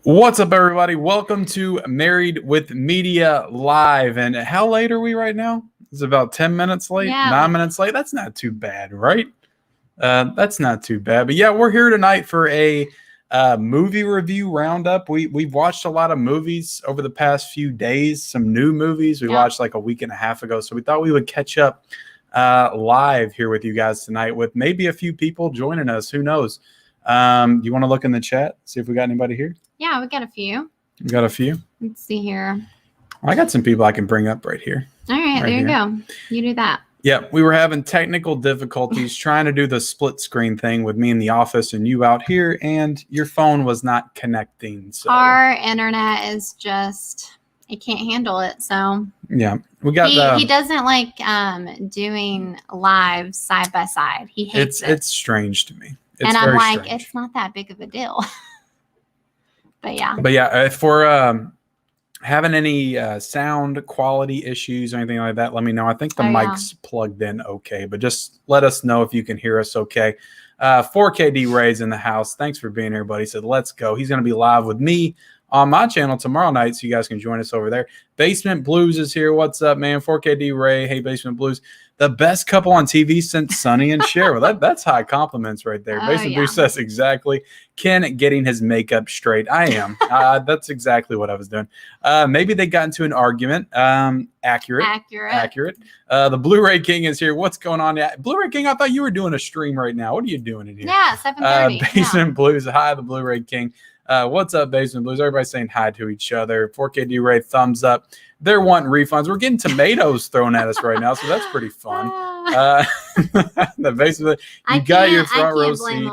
What's up, everybody? Welcome to Married with Media Live. And how late are we right now? It's about 10 minutes late, Yeah. 9 minutes late. That's not too bad, right? That's not too bad. But yeah, we're here tonight for a movie review roundup. We've watched a lot of movies over the past few days, some new movies we watched like a week and a half ago. So we thought we would catch up live here with you guys tonight with maybe a few people joining us. Who knows? You want to look in the chat, see if we got anybody here? Yeah, we got a few. We got a few. Let's see here. I got some people I can bring up right here. All right, there you go. You do that. Yeah, we were having technical difficulties trying to do the split screen thing with me in the office and you out here, and your phone was not connecting. So our internet is just, it can't handle it. So yeah, we got. He doesn't like doing live side by side. He hates it. It's strange to me. And I'm like, strange. It's not that big of a deal. But yeah. If we're having any sound quality issues or anything like that, let me know. I think the mic's plugged in okay, but just let us know if you can hear us okay. 4KD Ray's in the house. Thanks for being here, buddy. He said, let's go. He's going to be live with me on my channel tomorrow night, so you guys can join us over there. Basement Blues is here. What's up, man? 4KD Ray. Hey, Basement Blues. The best couple on TV since Sonny and Cher. Well, that's high compliments right there. Basement Blues says exactly. Ken getting his makeup straight. I am. That's exactly what I was doing. Maybe they got into an argument. Accurate. The Blu-ray King is here. What's going on? Blu-ray King, I thought you were doing a stream right now. What are you doing in here? Yeah, 7:30. Basement Blues. Hi, the Blu-ray King. What's up, Basement Blues? Everybody's saying hi to each other. 4KD Ray, thumbs up. They're wanting refunds. We're getting tomatoes thrown at us right now, so that's pretty fun. The Basement, you got your front row seat.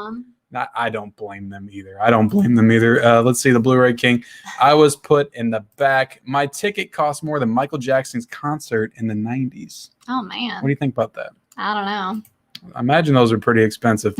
I don't blame them either. Let's see, the Blu-ray King. I was put in the back. My ticket cost more than Michael Jackson's concert in the 90s. Oh, man. What do you think about that? I don't know. I imagine those are pretty expensive.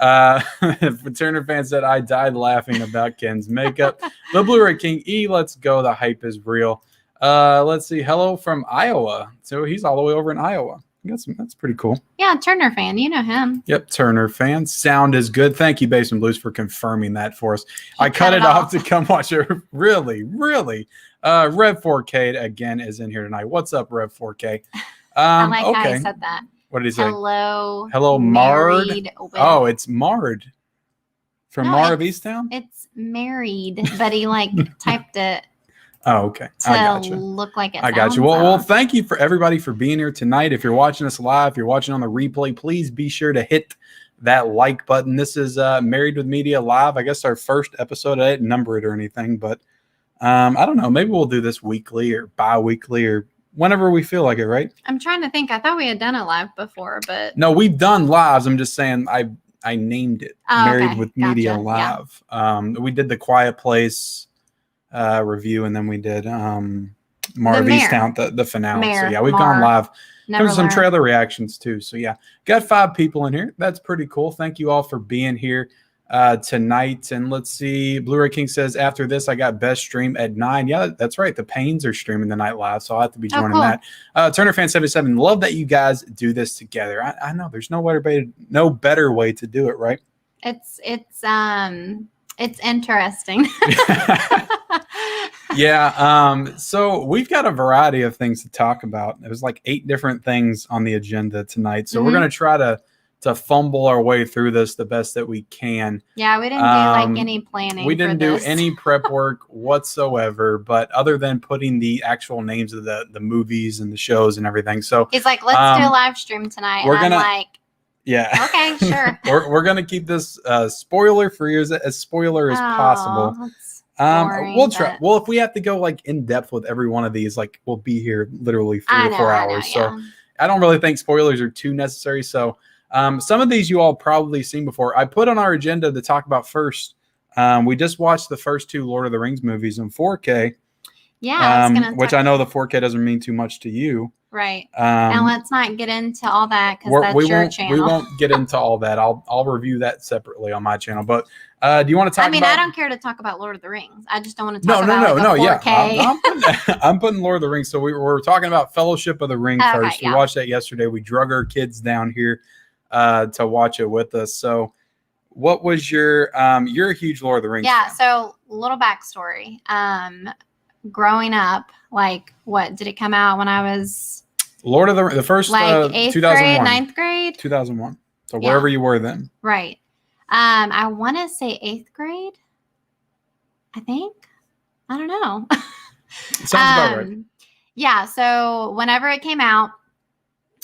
Turner fan said, I died laughing about Ken's makeup. The Blu-ray King, let's go. The hype is real. Let's see. Hello from Iowa. So he's all the way over in Iowa. That's pretty cool. Yeah, Turner fan. You know him. Yep, Turner fan. Sound is good. Thank you, Basement Blues, for confirming that for us. I cut it off to come watch it. Really. Rev 4K again is in here tonight. What's up, Rev 4K? I like how he said that. What did he say? Hello, Mard. Oh, it's Mard. From Mar of Easttown? It's married, but he typed it. Oh, okay. I got you. Look like it. I got you. Well, thank you for everybody for being here tonight. If you're watching us live, if you're watching on the replay, please be sure to hit that like button. This is Married with Media Live. I guess our first episode. I didn't number it or anything, but I don't know. Maybe we'll do this weekly or bi-weekly or whenever we feel like it, right? I'm trying to think. I thought we had done it live before, but no, we've done lives. I'm just saying I named it Married with Media Live. Yeah. We did the Quiet Place review, and then we did Mar of Easttown, the finale. So yeah, we've gone live. There's some trailer reactions too. So yeah, got 5 people in here. That's pretty cool. Thank you all for being here tonight. And let's see, Blu-ray King says, after this I got best stream at 9. Yeah, that's right, the Pains are streaming the night live, so I'll have to be joining that. Turner fan 77, love that you guys do this together. I know there's no better way to do it, right? It's interesting. Yeah. So we've got a variety of things to talk about. There's like 8 different things on the agenda tonight, so we're going to try to fumble our way through this the best that we can. Yeah, we didn't do any planning. We didn't do any prep work whatsoever, but other than putting the actual names of the movies and the shows and everything. So he's like, let's do a live stream tonight. We're gonna, I'm like, yeah, okay, sure. we're gonna keep this spoiler free as spoiler as possible. We'll try. Well, if we have to go in depth with every one of these, we'll be here literally 3 or 4 hours. So I don't really think spoilers are too necessary. So some of these you all probably seen before. I put on our agenda to talk about first. We just watched the first 2 Lord of the Rings movies in 4K. Yeah, which I know the 4K doesn't mean too much to you. Right. And let's not get into all that because that's your channel. We won't get into all that. I'll review that separately on my channel. But do you want to talk about... I don't care to talk about Lord of the Rings. I just don't want to talk about 4K. Yeah. I'm putting Lord of the Rings. So we were talking about Fellowship of the Ring first. We watched that yesterday. We drug our kids down here to watch it with us. So what was your you're a huge Lord of the Rings Yeah. fan. So little backstory. Growing up, like what did it come out when I was Lord of the first like 8th 2001. grade, 9th grade? 2001. So Yeah. wherever you were then. Right. I want to say 8th grade. I think. I don't know. Sounds about right. Yeah. So whenever it came out,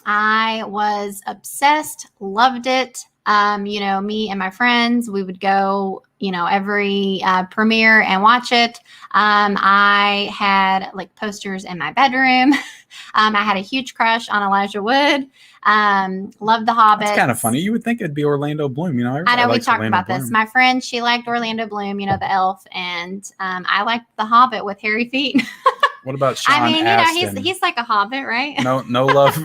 I was obsessed, loved it. Me and my friends, we would go, every premiere and watch it. I had like posters in my bedroom. I had a huge crush on Elijah Wood. Loved the Hobbits. That's kind of funny. You would think it'd be Orlando Bloom. I know we talked about this. My friend, she liked Orlando Bloom, the elf, and I liked the Hobbit with hairy feet. What about Sean Astin? He's like a hobbit, right? No love.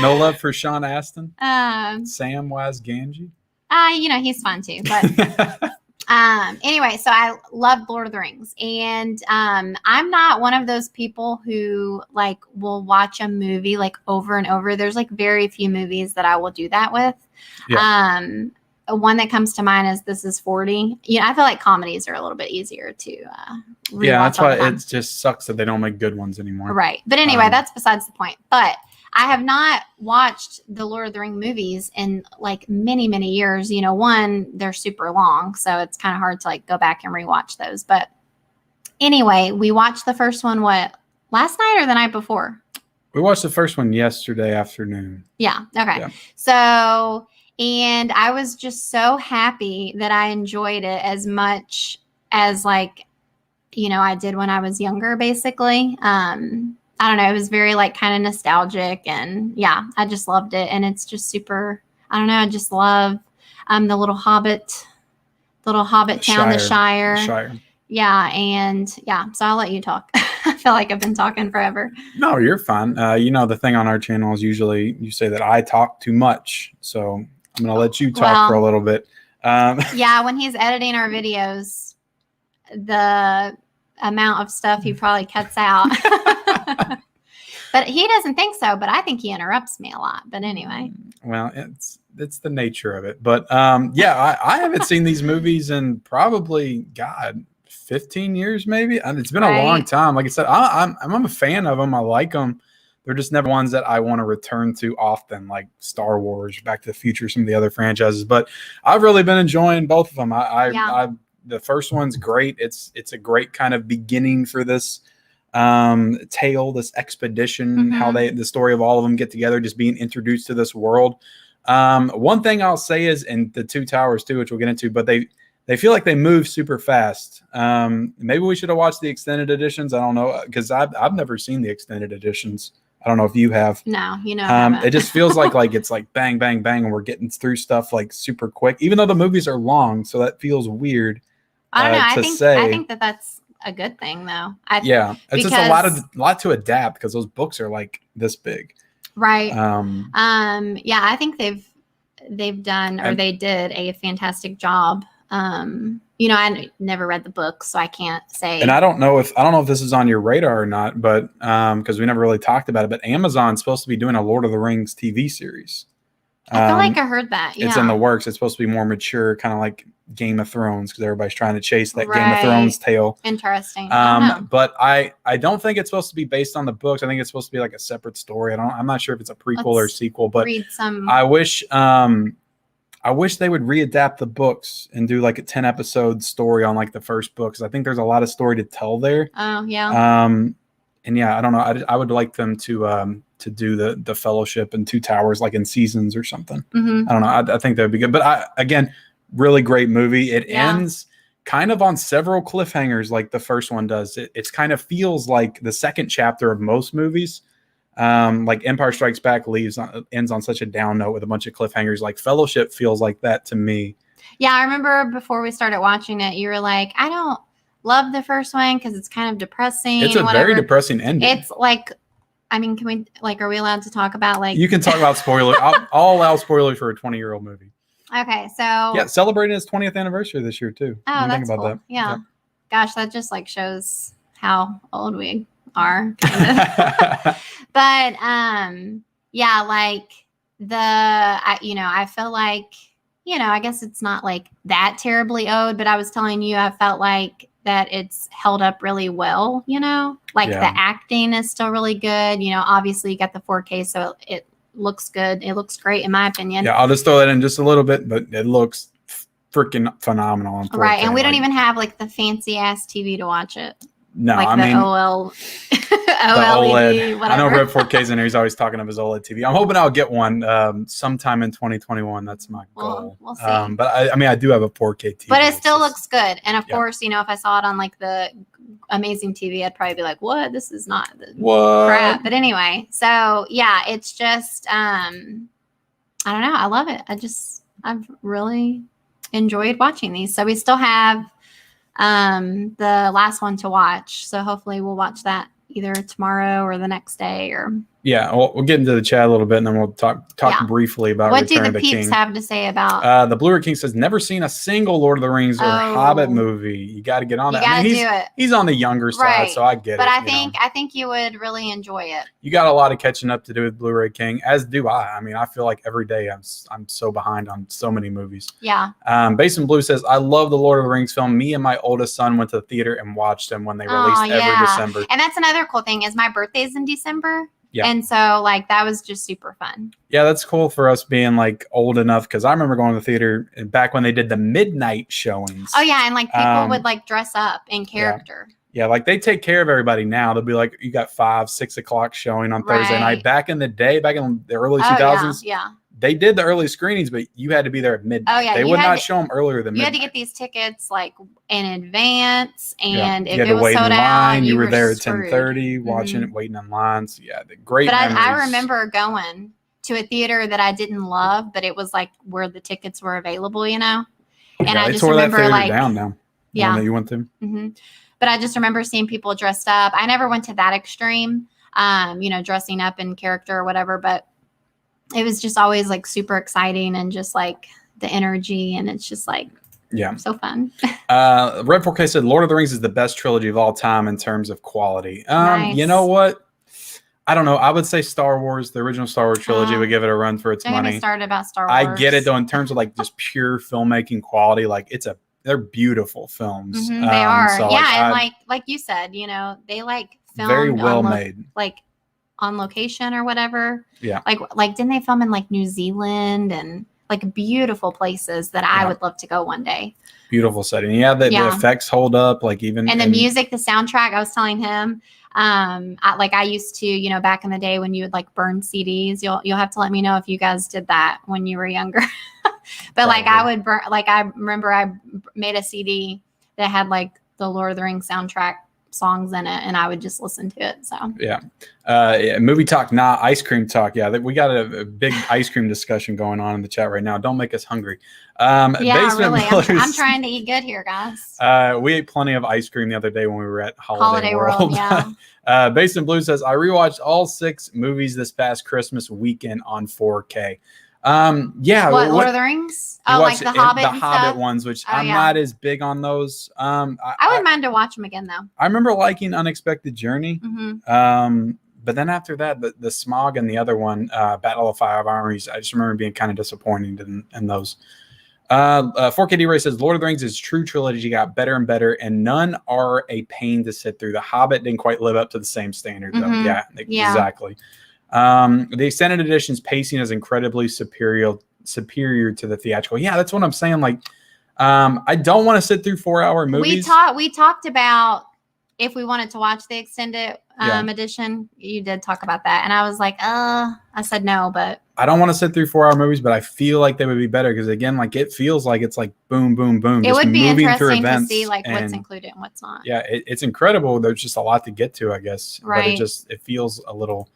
No love for Sean Astin. Samwise Gamgee. He's fun too. But anyway, so I loved Lord of the Rings, and I'm not one of those people who like will watch a movie like over and over. There's like very few movies that I will do that with. Yeah. One that comes to mind is This Is 40. I feel like comedies are a little bit easier to rewatch. Yeah, that's why it just sucks that they don't make good ones anymore. Right. But anyway, that's besides the point. But I have not watched the Lord of the Rings movies in like many, many years. One, they're super long, so it's kind of hard to like go back and rewatch those. But anyway, we watched the first one, last night or the night before? We watched the first one yesterday afternoon. Yeah. Okay. Yeah. So, and I was just so happy that I enjoyed it as much as like, I did when I was younger, basically. I don't know. It was very like kind of nostalgic, and yeah, I just loved it. And it's just super, I don't know. I just love the little Hobbit town, the Shire. Yeah. And yeah, so I'll let you talk. I feel like I've been talking forever. No, you're fine. The thing on our channel is usually you say that I talk too much. So I'm going to let you talk for a little bit. Yeah. When he's editing our videos, the amount of stuff he probably cuts out. But he doesn't think so, but I think he interrupts me a lot. But anyway. Well, it's the nature of it. But yeah, I haven't seen these movies in probably 15 years maybe. It's been a long time. Like I said, I'm a fan of them. I like them. They're just never ones that I want to return to often, like Star Wars, Back to the Future, some of the other franchises. But I've really been enjoying both of them. The first one's great. It's a great kind of beginning for this tale, this expedition, how the story of all of them get together, just being introduced to this world. One thing I'll say is, in the Two Towers too, which we'll get into, but they feel like they move super fast. Maybe we should have watched the extended editions. I don't know, because I've never seen the extended editions. I don't know if you have. No, it just feels like it's like bang, bang, bang, and we're getting through stuff like super quick, even though the movies are long. So that feels weird. I don't know. I think that's a good thing, though. It's just a lot to adapt, because those books are like this big. Right. Yeah, I think they've done, or they did a fantastic job. I never read the book, so I can't say. And I don't know if this is on your radar or not, but because we never really talked about it, but Amazon's supposed to be doing a Lord of the Rings TV series. I feel like I heard that. Yeah. It's in the works. It's supposed to be more mature, kind of like Game of Thrones, because everybody's trying to chase that Game of Thrones tail. Interesting. But I don't think it's supposed to be based on the books. I think it's supposed to be like a separate story. I'm not sure if it's a prequel or sequel, but I wish they would readapt the books and do like a 10-episode story on like the first book, because I think there's a lot of story to tell there. Oh yeah. And yeah, I don't know. I would like them to do the Fellowship and Two Towers like in seasons or something. Mm-hmm. I don't know. I think that would be good. But again, really great movie. It ends kind of on several cliffhangers, like the first one does. It's kind of feels like the second chapter of most movies. Like Empire Strikes Back ends on such a down note with a bunch of cliffhangers. Like Fellowship feels like that to me. Yeah, I remember before we started watching it, you were like, I don't love the first one because it's kind of depressing. It's a very depressing ending. It's like, can we, are we allowed to talk about like... You can talk about spoilers. I'll allow spoilers for a 20-year-old movie. Okay, so... Yeah, celebrating its 20th anniversary this year, too. Oh, that's cool. That. Yeah. Gosh, that just like shows how old we are. Kind of. But, yeah, like I feel like, I guess it's not like that terribly old, but I was telling you, I felt like that it's held up really well, like the acting is still really good. Obviously you got the 4K, so it looks good. It looks great in my opinion. Yeah, I'll just throw that in just a little bit, but it looks freaking phenomenal on 4K. Right, and we don't even have like the fancy ass TV to watch it. No, like I the mean OLED, OLED. whatever. I know Red 4K's in there. He's always talking of his OLED TV. I'm hoping I'll get one sometime in 2021. That's my goal. We'll see. But I do have a 4K TV. But it still looks good. And of course, if I saw it on like the amazing TV, I'd probably be like, what? This is not the crap. But anyway, so yeah, it's just, I don't know. I love it. I've really enjoyed watching these. So we still have the last one to watch. So hopefully we'll watch that either tomorrow or the next day or. Yeah, we'll get into the chat a little bit, and then we'll talk briefly about what Return do of the the peeps King. have to say about the Blu-ray King says never seen a single Lord of the Rings or Hobbit movie. You got to get on that. I mean, do it. He's on the younger side, so I get it. But I think you would really enjoy it. You got a lot of catching up to do with Blu-ray King, as do I. I mean, I feel like every day I'm so behind on so many movies. Yeah. Basin Blue says I love the Lord of the Rings film. Me and my oldest son went to the theater and watched them when they released every December. And that's another cool thing is my birthday's in December. Yeah. And so like that was just super fun. Yeah, that's cool for us being like old enough, because I remember going to the theater back when they did the midnight showings. Oh yeah, and like people would like dress up in character. Yeah, like they take care of everybody now. They'll be like, you got 5, 6 o'clock showing on Thursday night. Back in the day, back in the early 2000s, they did the early screenings, but you had to be there at midnight. Oh yeah, they would not show them earlier than midnight. You had to get these tickets like in advance, and if you had it to was wait sold in out, line. You were there at screwed. 10:30, watching it, waiting in lines. Yeah, the great. But memories. I remember going to a theater that I didn't love, but it was like where the tickets were available, And I just remember that like down now. Yeah, that you went to. Mm-hmm. But I just remember seeing people dressed up. I never went to that extreme, dressing up in character or whatever, but it was just always like super exciting and just like the energy, and it's just like so fun. Red 4K said Lord of the Rings is the best trilogy of all time in terms of quality. Nice. You know what? I don't know. I would say Star Wars, the original Star Wars trilogy, would give it a run for its money. Don't get me started about Star Wars. I get it though, in terms of like just pure filmmaking quality. Like they're beautiful films. Mm-hmm, they are. So and like you said, they like filmed very well made. Like on location or whatever. Yeah. Like didn't they film in like New Zealand and like beautiful places that I would love to go one day. Beautiful setting. Yeah, the effects hold up, like even and the music, the soundtrack. I was telling him, I used to, back in the day when you would like burn CDs. You'll have to let me know if you guys did that when you were younger. But like I would burn, like I remember I made a CD that had like the Lord of the Rings soundtrack songs in it, and I would just listen to it. So movie talk, not ice cream talk. Yeah, we got a big ice cream discussion going on in the chat right now. Don't make us hungry. Really, I'm trying to eat good here, guys. We ate plenty of ice cream the other day when we were at Holiday World. Yeah. Basin Blue says I rewatched all 6 movies this past Christmas weekend on 4K. What Lord of the Rings? Oh, like the Hobbit, the Hobbit ones, which I'm not as big on those. I wouldn't mind to watch them again though. I remember liking Unexpected Journey. Mm-hmm. But then after that, the Smog and the other one, Battle of Five Armies, I just remember being kind of disappointed in those. 4KD Ray says Lord of the Rings is true trilogy, got better and better, and none are a pain to sit through. The Hobbit didn't quite live up to the same standard though. Mm-hmm. Yeah, exactly. The extended edition's pacing is incredibly superior to the theatrical. Yeah, that's what I'm saying. Like, I don't want to sit through 4-hour movies. We talked about if we wanted to watch the extended edition. You did talk about that, and I was like, I said no, but I don't want to sit through 4-hour movies, but I feel like they would be better because again, like it feels like it's like boom, boom, boom. It would be interesting to see like what's included and what's not. Yeah, it's incredible. There's just a lot to get to, I guess. Right. But it feels a little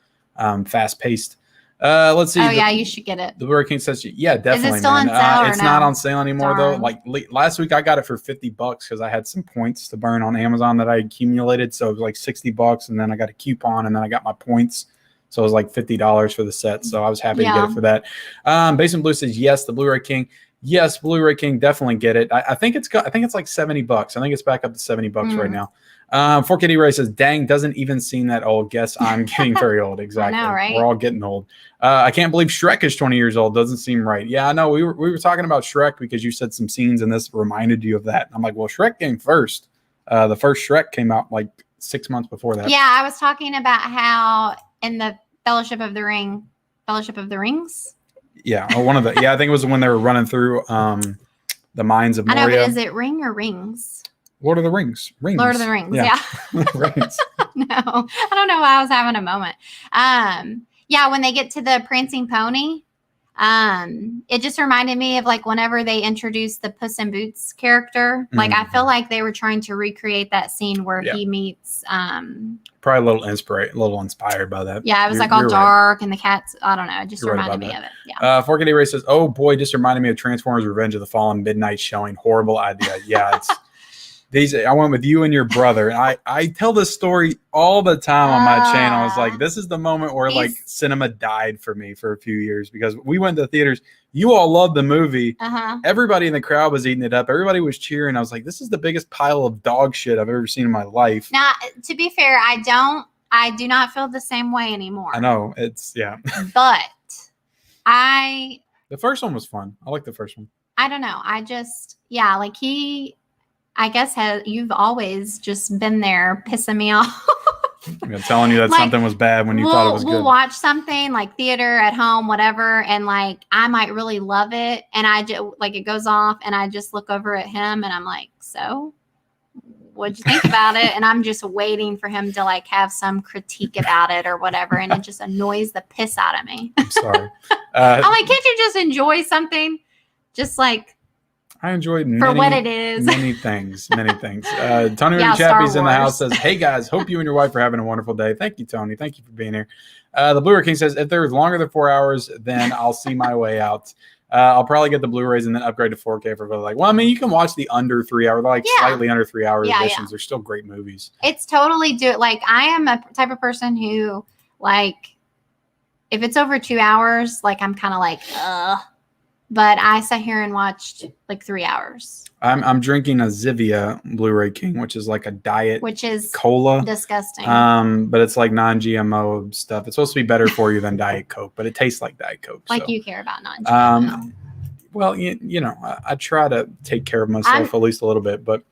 fast paced. Let's see. Oh yeah, you should get it. The Burger King says, yeah, definitely. Is it still on sale? It's not on sale anymore though. Like last week, I got it for $50 because I had some points to burn on Amazon that I accumulated. So it was like $60, and then I got a coupon, and then I got my points. So it was like $50 for the set. So I was happy to get it for that. Basin Blue says, yes, the Blu-ray King. Yes, Blu-ray King, definitely get it. I think it's got. I think it's like $70. I think it's back up to $70 right now. 4KD Ray says, "Dang, doesn't even seem that old. Guess I'm getting very old." Exactly. I know, right? We're all getting old. I can't believe Shrek is 20 years old. Doesn't seem right. Yeah, I know. We were talking about Shrek because you said some scenes, and this reminded you of that. I'm like, well, Shrek came first. The first Shrek came out like 6 months before that. Yeah, I was talking about how in the Fellowship of the Rings. Yeah, one of the. Yeah, I think it was when they were running through the mines of Moria. I know, but is it Ring or Rings? Lord of the Rings. Lord of the Rings, yeah. Rings. No, I don't know why I was having a moment. Yeah, when they get to the prancing pony, it just reminded me of like whenever they introduced the Puss in Boots character. Like I feel like they were trying to recreate that scene where he meets probably a little inspired by that. Yeah, it was like all dark and the cats. I don't know. It just reminded me of it. Yeah. 4KD Ray says, "Oh boy, just reminded me of Transformers: Revenge of the Fallen midnight showing. Horrible idea." Yeah, it's these. I went with you and your brother, and I tell this story all the time on my channel. I was like, this is the moment where like cinema died for me for a few years because we went to the theaters. You all loved the movie. Everybody in the crowd was eating it up. Everybody was cheering. I was like, this is the biggest pile of dog shit I've ever seen in my life. Now, to be fair, I do not feel the same way anymore. I know. It's, yeah. But the first one was fun. I like the first one. I don't know. I just, yeah, like I guess you've always just been there pissing me off. I'm telling you that like, something was bad when you thought it was good. We'll watch something like theater at home, whatever, and like I might really love it, and I just like it goes off, and I just look over at him, and I'm like, so what'd you think about it? And I'm just waiting for him to like have some critique about it or whatever, and it just annoys the piss out of me. I'm sorry. I'm like, can't you just enjoy something? Just like. I enjoyed for what it is. Many things. Tony Chappie's in the house says, "Hey guys, hope you and your wife are having a wonderful day." Thank you, Tony. Thank you for being here. The Blu-ray King says, "If they're longer than 4 hours, then I'll see my way out. I'll probably get the Blu-rays and then upgrade to 4K for like." Well, I mean, you can watch the under 3 hour, like slightly under 3 hour editions. Yeah. They're still great movies. It's totally like I am a type of person who like if it's over 2 hours, like I'm kind of like, ugh. But I sat here and watched like 3 hours. I'm drinking a Zivia Blu-ray King, which is like a diet, which is cola, disgusting. But it's like non-GMO stuff. It's supposed to be better for you than Diet Coke, but it tastes like Diet Coke. Like you care about non-GMO. Well, you know, I try to take care of myself at least a little bit, but.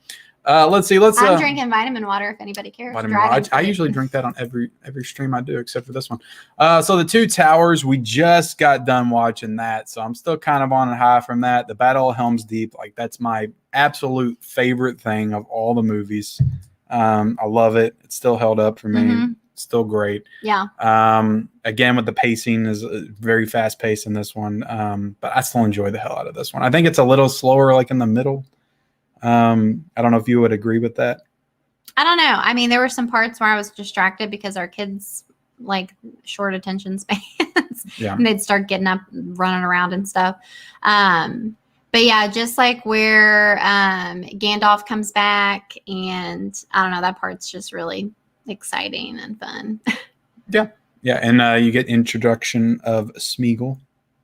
Let's see. I'm drinking vitamin water if anybody cares. I usually drink that on every stream I do, except for this one. So the Two Towers, we just got done watching that, so I'm still kind of on a high from that. The Battle of Helm's Deep, like that's my absolute favorite thing of all the movies. I love it. It's still held up for me. It's still great. Yeah. Again, with the pacing is very fast paced in this one, but I still enjoy the hell out of this one. I think it's a little slower, like in the middle. I don't know if you would agree with that. I don't know. I mean, there were some parts where I was distracted because our kids like short attention spans. Yeah. And they'd start getting up, running around and stuff. But yeah, just like where Gandalf comes back, and I don't know, that part's just really exciting and fun. Yeah. Yeah. And you get introduction of Smeagol.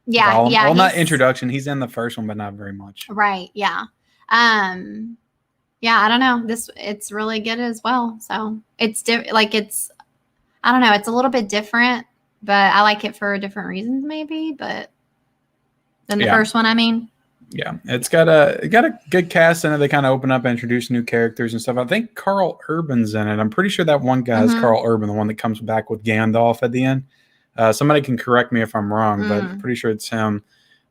Yeah. Well, not introduction. He's in the first one, but not very much. Right. Yeah. Yeah, I don't know. It's really good as well. So it's I don't know. It's a little bit different, but I like it for different reasons, maybe. But than the first one, I mean. Yeah, it's got a good cast in it. They kind of open up and introduce new characters and stuff. I think Carl Urban's in it. I'm pretty sure that one guy is Carl Urban, the one that comes back with Gandalf at the end. Somebody can correct me if I'm wrong, but I'm pretty sure it's him.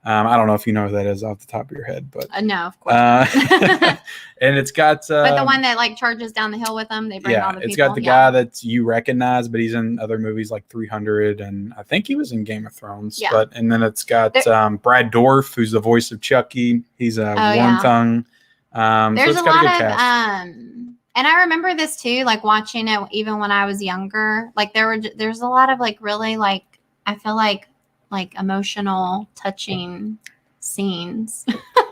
I don't know if you know who that is off the top of your head, but no, of course. Not. And it's got but the one that like charges down the hill with them, they bring all the people. It's got the guy that you recognize, but he's in other movies like 300, and I think he was in Game of Thrones. Yeah. And then it's got Brad Dourif, who's the voice of Chucky. He's a Wormtongue. There's so a lot of and I remember this too, like watching it even when I was younger. Like there's a lot of like really like I feel like emotional, touching scenes.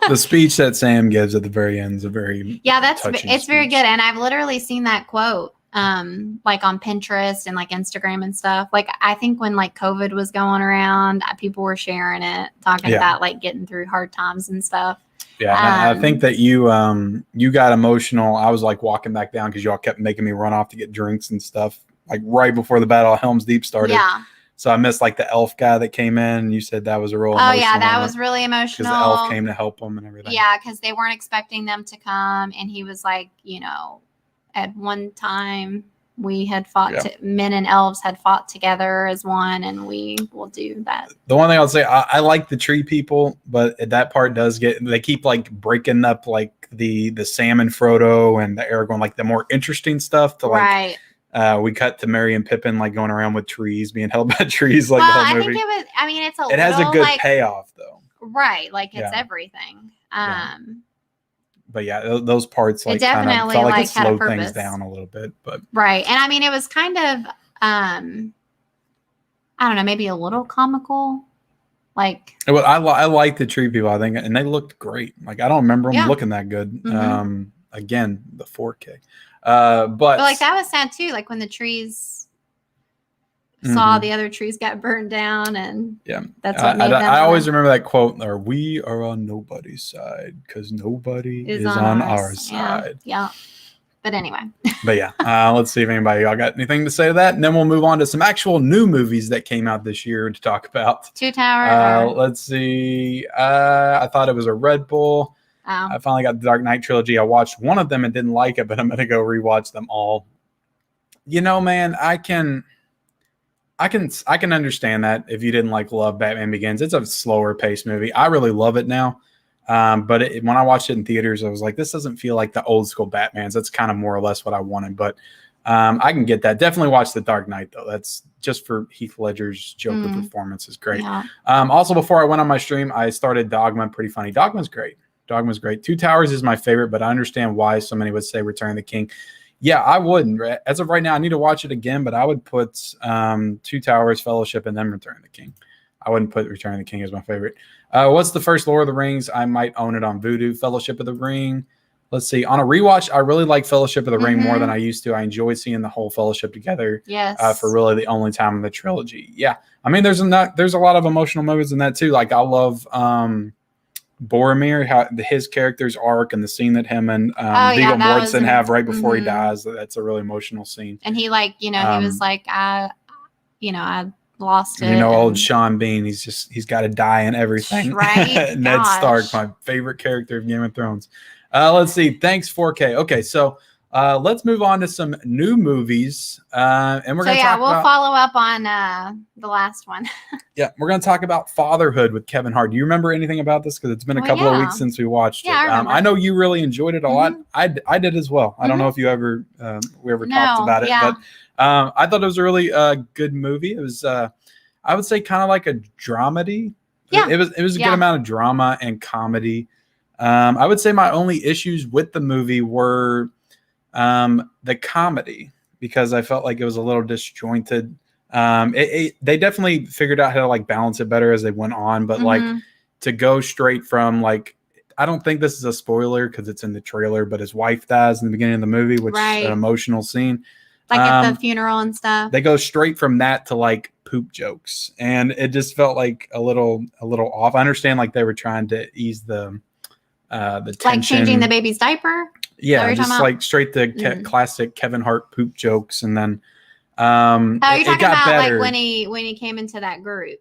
The speech that Sam gives at the very end is a very it's very good. And I've literally seen that quote like on Pinterest and like Instagram and stuff. Like I think when like COVID was going around, people were sharing it, talking about like getting through hard times and stuff. Yeah, and I think that you got emotional. I was like walking back down because y'all kept making me run off to get drinks and stuff, like right before the Battle of Helm's Deep started. Yeah. So I missed like the elf guy that came in. And you said that was a real emotional yeah, that moment was really emotional. because the elf came to help them and everything. Yeah, because they weren't expecting them to come, and he was like, at one time we had fought men and elves had fought together as one, and we will do that. The one thing I'll say, I like the tree people, but that part does they keep like breaking up like the Sam and Frodo and the Aragorn, like the more interesting stuff to like we cut to Merry and Pippin like going around with trees, being held by trees like the whole movie. I think it was, I mean, it has a good payoff though. Right, like it's everything. But yeah, those parts like kind of felt like it slowed things down a little bit. But right, and I mean, it was kind of I don't know, maybe a little comical. Like, well, I like the tree people, I think, and they looked great. Like I don't remember them looking that good. Again, the 4K. But like that was sad too. Like when the trees saw the other trees got burned down, and that's what made them. I always remember that quote: "Or we are on nobody's side because nobody is on our side." Yeah. But anyway. But yeah, let's see if anybody y'all got anything to say to that, and then we'll move on to some actual new movies that came out this year to talk about. Two Towers. Let's see. I thought it was a Red Bull. Oh. I finally got the Dark Knight trilogy. I watched one of them and didn't like it, but I'm gonna go rewatch them all. Man, I can understand that if you didn't love Batman Begins. It's a slower paced movie. I really love it now. But when I watched it in theaters, I was like, this doesn't feel like the old school Batmans. That's kind of more or less what I wanted. But I can get that. Definitely watch The Dark Knight, though. That's just for Heath Ledger's Joker performance is great. Yeah. Also, before I went on my stream, I started Dogma. Pretty funny. Dogma's great. Two Towers is my favorite, but I understand why so many would say Return of the King. Yeah, I wouldn't. As of right now, I need to watch it again, but I would put Two Towers, Fellowship, and then Return of the King. I wouldn't put Return of the King as my favorite. What's the first Lord of the Rings? I might own it on Vudu. Fellowship of the Ring. Let's see. On a rewatch, I really like Fellowship of the Ring more than I used to. I enjoy seeing the whole Fellowship together. Yes. For really the only time in the trilogy. Yeah. I mean, there's a lot of emotional moments in that too. Like I love Boromir, his character's arc and the scene that him and Viggo Mortensen have right before he dies. That's a really emotional scene. And he he was like, I lost it. Old Sean Bean, he's got to die and everything. Right. Ned Stark, my favorite character of Game of Thrones. Let's see. Thanks, 4K. Okay, so let's move on to some new movies. And we're going to talk we'll follow up on the last one. Yeah, we're going to talk about Fatherhood with Kevin Hart. Do you remember anything about this? Because it's been a couple of weeks since we watched it. I know you really enjoyed it a lot. I did as well. I don't know if you ever talked about it, but I thought it was a really good movie. It was, I would say, kind of like a dramedy. Yeah. It was a good amount of drama and comedy. I would say my only issues with the movie were the comedy, because I felt like it was a little disjointed. They definitely figured out how to balance it better as they went on, but to go straight from I don't think this is a spoiler because it's in the trailer, but his wife dies in the beginning of the movie, which is an emotional scene. At the funeral and stuff. They go straight from that to poop jokes, and it just felt like a little off. I understand they were trying to ease the tension. Changing the baby's diaper. Yeah, just straight to classic Kevin Hart poop jokes, and then you're talking about better. when he came into that group.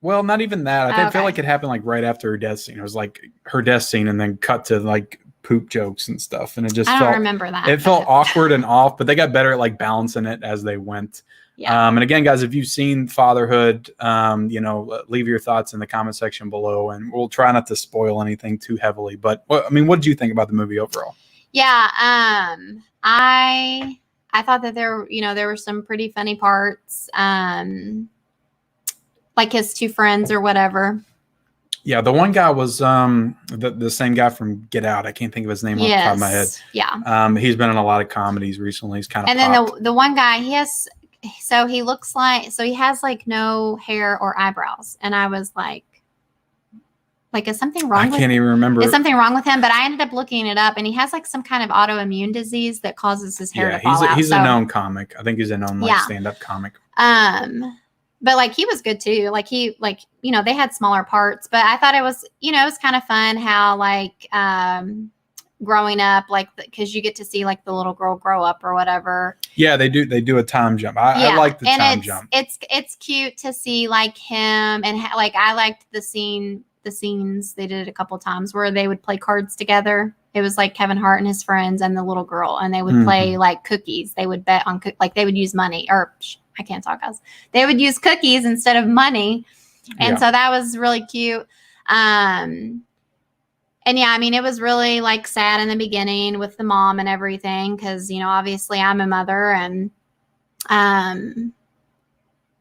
Well, not even that. I feel like it happened right after her death scene. It was her death scene, and then cut to poop jokes and stuff, and it just don't remember that. It felt awkward and off, but they got better at balancing it as they went. Yeah. And again, guys, if you've seen Fatherhood, leave your thoughts in the comment section below, and we'll try not to spoil anything too heavily. But what did you think about the movie overall? Yeah. I thought that there were some pretty funny parts. His two friends or whatever. Yeah, the one guy was the same guy from Get Out. I can't think of his name off the top of my head. Yeah. He's been in a lot of comedies recently. He's kind of then the one guy, he has he has no hair or eyebrows, and I was like, Like, is something wrong? I can't even remember. Is something wrong with him? But I ended up looking it up, and he has like some kind of autoimmune disease that causes his hair to fall out. He's a known comic. I think he's a known stand-up comic. But like he was good too. Like they had smaller parts, but I thought it was, it was kind of fun how like growing up, like because you get to see like the little girl grow up or whatever. Yeah, they do a time jump. I like the time jump. It's cute to see like him and like I liked the scenes they did it a couple times where they would play cards together. It was like Kevin Hart and his friends and the little girl, and they would play like cookies. They would bet on like they would use money or. I can't talk, guys. They would use cookies instead of money. And so that was really cute. And yeah, I mean, it was really like sad in the beginning with the mom and everything. Cause obviously I'm a mother and,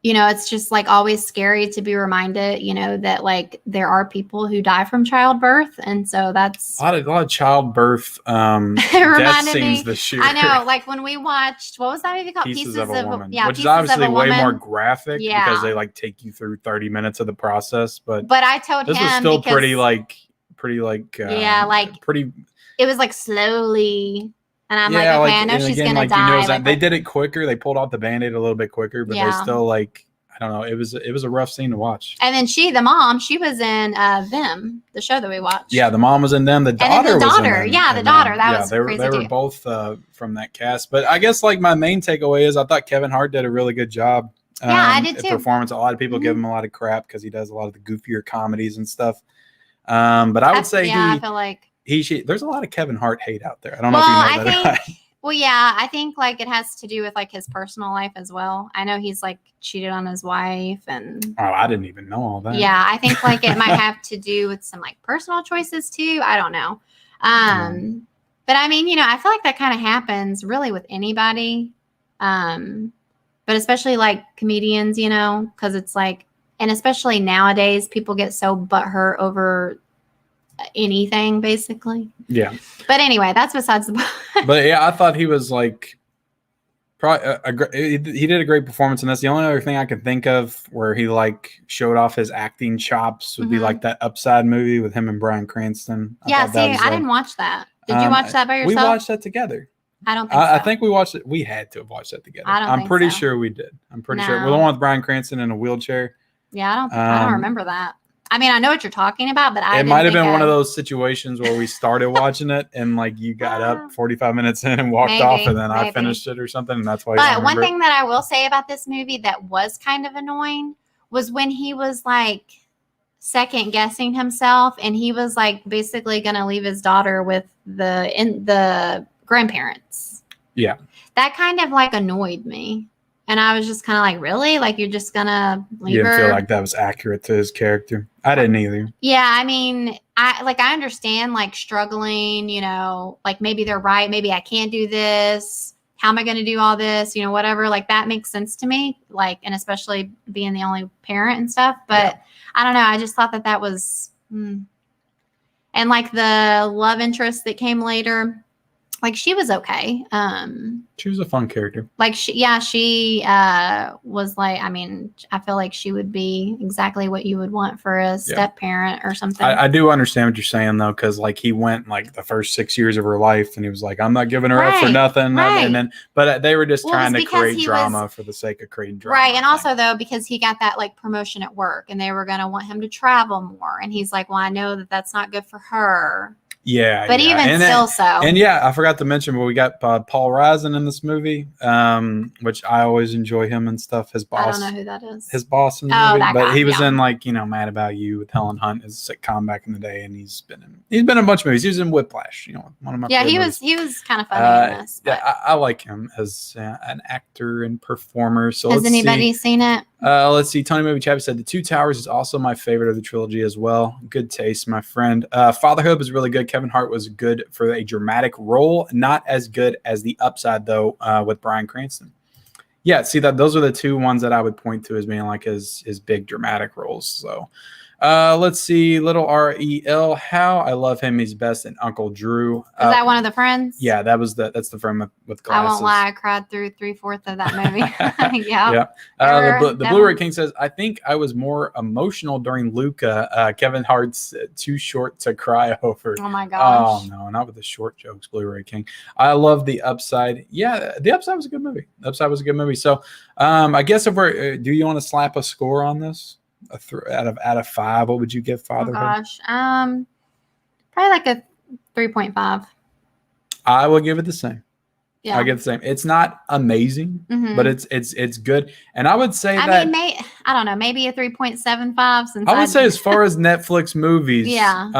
it's just like always scary to be reminded, that like there are people who die from childbirth. And so that's a lot of childbirth death scenes this year. I know, like when we watched, what was that movie called? Pieces of a Woman. Yeah, which is obviously way more graphic because they like take you through 30 minutes of the process. But I told this him was still pretty. It was like slowly. And I'm like, okay, I know she's going to die. They did it quicker. They pulled off the Band-Aid a little bit quicker, but they still like, I don't know. It was a rough scene to watch. And then the mom, she was in Them, the show that we watched. Yeah, the mom was in Them. The daughter was in Them. Yeah, the daughter. That was crazy they were both from that cast. But I guess like my main takeaway is I thought Kevin Hart did a really good job. I did too. Performance. A lot of people give him a lot of crap because he does a lot of the goofier comedies and stuff. But I would say I feel like there's a lot of Kevin Hart hate out there. I don't know if you know that. Well, yeah, I think like it has to do with like his personal life as well. I know he's like cheated on his wife and. Oh, I didn't even know all that. Yeah, I think like it might have to do with some like personal choices too. I don't know. But I mean, I feel like that kind of happens really with anybody. But especially like comedians, because it's like, and especially nowadays, people get so butthurt over anything basically. Yeah. But anyway, that's besides the point. But yeah, I thought he was like probably he did a great performance, and that's the only other thing I can think of where he like showed off his acting chops would be like that Upside movie with him and Bryan Cranston. I didn't watch that. Did you watch that by yourself? We watched that together. I don't think so. I think we watched it. We had to have watched that together. I'm pretty sure we did. I'm pretty sure. We're the one with Bryan Cranston in a wheelchair. Yeah, I don't remember that. I mean, I know what you're talking about, but it might have been one of those situations where we started watching it and like you got up 45 minutes in and walked off, and then I finished it or something, and that's why. But one thing that I will say about this movie that was kind of annoying was when he was like second guessing himself, and he was like basically going to leave his daughter with the grandparents. Yeah, that kind of like annoyed me. And I was just kind of like, really? Like, you're just going to leave her? You didn't feel like that was accurate to his character? I didn't either. Yeah, I mean, I understand, like, struggling, like, maybe they're right. Maybe I can't do this. How am I going to do all this? Whatever. Like, that makes sense to me. Like, and especially being the only parent and stuff. But I don't know. I just thought that was... And, like, the love interest that came later... Like she was okay. She was a fun character. Like she was like, I mean, I feel like she would be exactly what you would want for a step parent or something. I do understand what you're saying though, because like he went like the first 6 years of her life, and he was like, I'm not giving her up for nothing. Right. And then, but they were just trying to create drama for the sake of creating drama. Right, and also though because he got that like promotion at work, and they were going to want him to travel more, and he's like, well, I know that that's not good for her. Yeah, but even still, and I forgot to mention, but we got Paul Rising in this movie, which I always enjoy him and stuff. His boss, I don't know who that is. His boss in the movie, but he was in like Mad About You with Helen Hunt, his sitcom back in the day, and he's been in a bunch of movies. He was in Whiplash, one of my he movies. was kind of funny in this. Yeah, I like him as an actor and performer. So has anybody seen it? Let's see. Tony Movie Chappie said The Two Towers is also my favorite of the trilogy as well. Good taste, my friend. Fatherhood was really good. Kevin Hart was good for a dramatic role. Not as good as The Upside, though, with Bryan Cranston. Yeah, see, those are the two ones that I would point to as being like his big dramatic roles. So Let's see. Little Rel. How I love him. He's best. And Uncle Drew. Is that one of the friends? Yeah, that's the friend with glasses. I won't lie. I cried through 3/4 of that movie. Yeah. The Blu-ray King says, I think I was more emotional during Luca. Kevin Hart's Too Short to Cry Over. Oh my gosh. Oh no, not with the short jokes, Blu-ray King. I love The Upside. Yeah, The Upside was a good movie. The Upside was a good movie. So I guess if we're do you want to slap a score on this? Out of 5, what would you give Fatherhood? Oh gosh. Probably like a 3.5. I will give it the same. Yeah. I give it the same. It's not amazing, but it's good. And I would say I don't know, maybe a 3.75 since I would say as far as Netflix movies, yeah.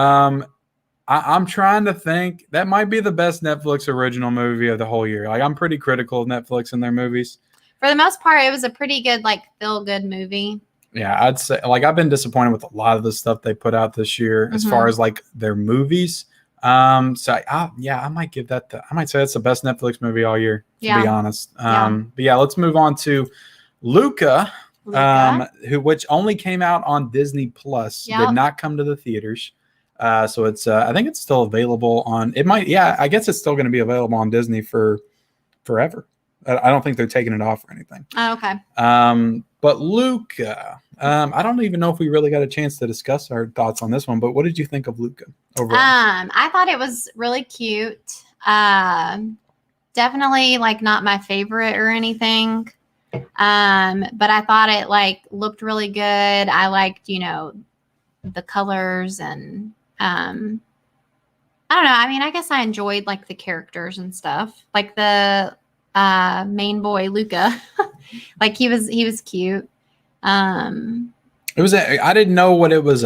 I'm trying to think. That might be the best Netflix original movie of the whole year. Like, I'm pretty critical of Netflix and their movies. For the most part, it was a pretty good, like, feel-good movie. Yeah, I'd say, like, I've been disappointed with a lot of the stuff they put out this year as far as, like, their movies. So, I might give that I might say that's the best Netflix movie all year, to be honest. But yeah, let's move on to Luca. Which only came out on Disney Plus, did not come to the theaters. So it's I think it's still available on I guess it's still going to be available on Disney for forever. I don't think they're taking it off or anything. Oh, okay. But Luca, I don't even know if we really got a chance to discuss our thoughts on this one, but what did you think of Luca overall? I thought it was really cute. Definitely like not my favorite or anything. But I thought it like looked really good. I liked, the colors and I don't know. I mean, I guess I enjoyed like the characters and stuff. Like the main boy Luca. Like he was cute. I didn't know what it was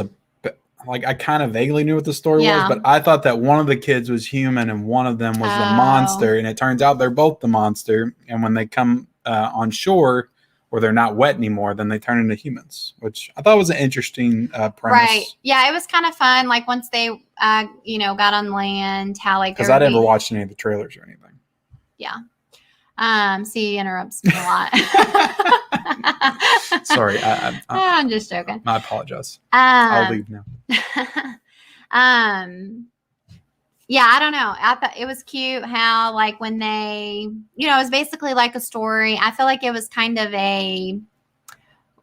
like. I kind of vaguely knew what the story was, but I thought that one of the kids was human and one of them was the monster, and it turns out they're both the monster, and when they come on shore or they're not wet anymore, then they turn into humans, which I thought was an interesting premise. Right. Yeah, it was kind of fun. Like once they got on land, how like because I never watched any of the trailers or anything. Yeah. See, he interrupts me a lot. Sorry, I'm just joking. I apologize. I'll leave now. Yeah, I don't know. I thought it was cute how like when they, it was basically like a story. I feel like it was kind of a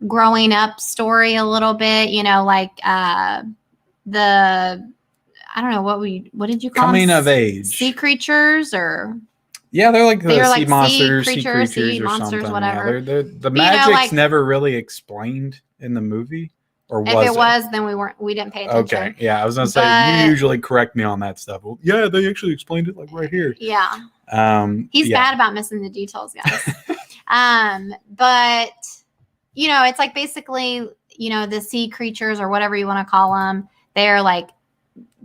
growing up story a little bit, like I don't know what did you call coming them? Of age sea creatures or. Yeah, they're like sea like monsters, sea creatures or monsters, something. whatever. Yeah, the magic's never really explained in the movie, or was if it was, then we didn't pay attention. Okay, yeah, I was gonna say you usually correct me on that stuff. Well, yeah, they actually explained it like right here. Yeah. He's bad about missing the details, guys. But it's like basically the sea creatures or whatever you want to call them. They're like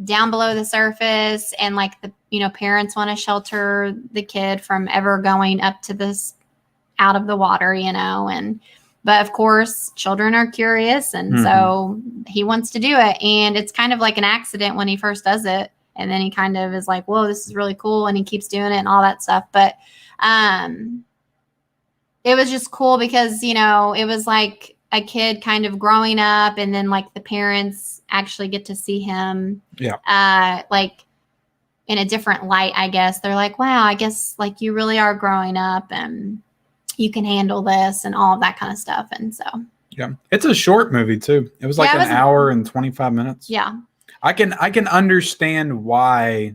down below the surface, and like the parents want to shelter the kid from ever going up to this out of the water, but of course children are curious, and so he wants to do it, and it's kind of like an accident when he first does it, and then he kind of is like, whoa, this is really cool, and he keeps doing it and all that stuff. But it was just cool because it was like a kid kind of growing up, and then like the parents actually get to see him like in a different light, I guess. They're like, wow, I guess like you really are growing up and you can handle this and all of that kind of stuff. And so it's a short movie too. It was like an hour and 25 minutes. I can understand why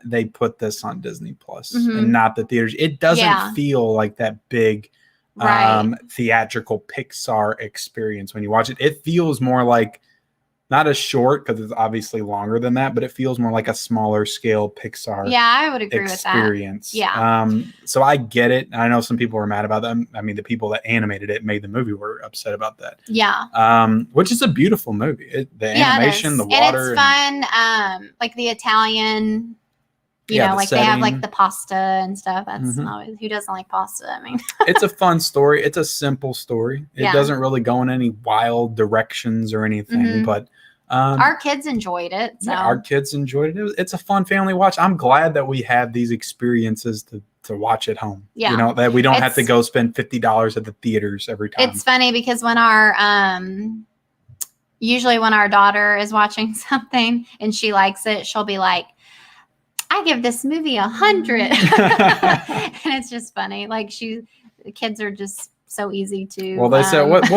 they put this on Disney Plus and not the theaters. It doesn't feel like that big theatrical Pixar experience when you watch it. It feels more like not as short because it's obviously longer than that, but it feels more like a smaller scale Pixar. Yeah, I would agree experience. With that. Yeah. So I get it. I know some people were mad about that. I mean, the people that animated it, made the movie, were upset about that. Yeah. Which is a beautiful movie. The animation, the water, and it's fun. Like the Italian. Like setting. They have like the pasta and stuff. That's always, who doesn't like pasta? I mean, it's a fun story. It's a simple story. It doesn't really go in any wild directions or anything, but our kids enjoyed it. So. Yeah, our kids enjoyed it. It's a fun family watch. I'm glad that we have these experiences to watch at home. Yeah. That we don't have to go spend $50 at the theaters every time. It's funny because when our usually when our daughter is watching something and she likes it, she'll be like, I give this movie 100. And it's just funny. Like kids are just so easy to. Well, they said what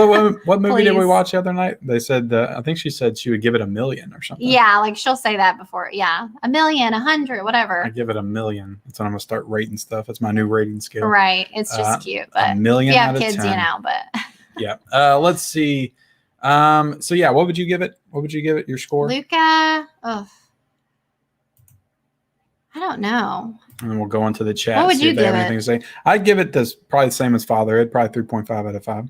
movie did we please. watch the other night? They said I think she said she would give it 1 million or something. Yeah, like she'll say that before. Yeah, 1 million, 100, whatever. I give it 1 million. That's when I'm gonna start rating stuff. That's my new rating scale. Right. It's just cute. But 1 million. If you have out of kids, 10. you know. But yeah. Let's see. So yeah, what would you give it? What would you give it? Your score? Luca. Oh, I don't know. And then we'll go into the chat. What would see you if they have give anything to say. I'd give it this probably the same as Fatherhood, probably 3.5 out of 5.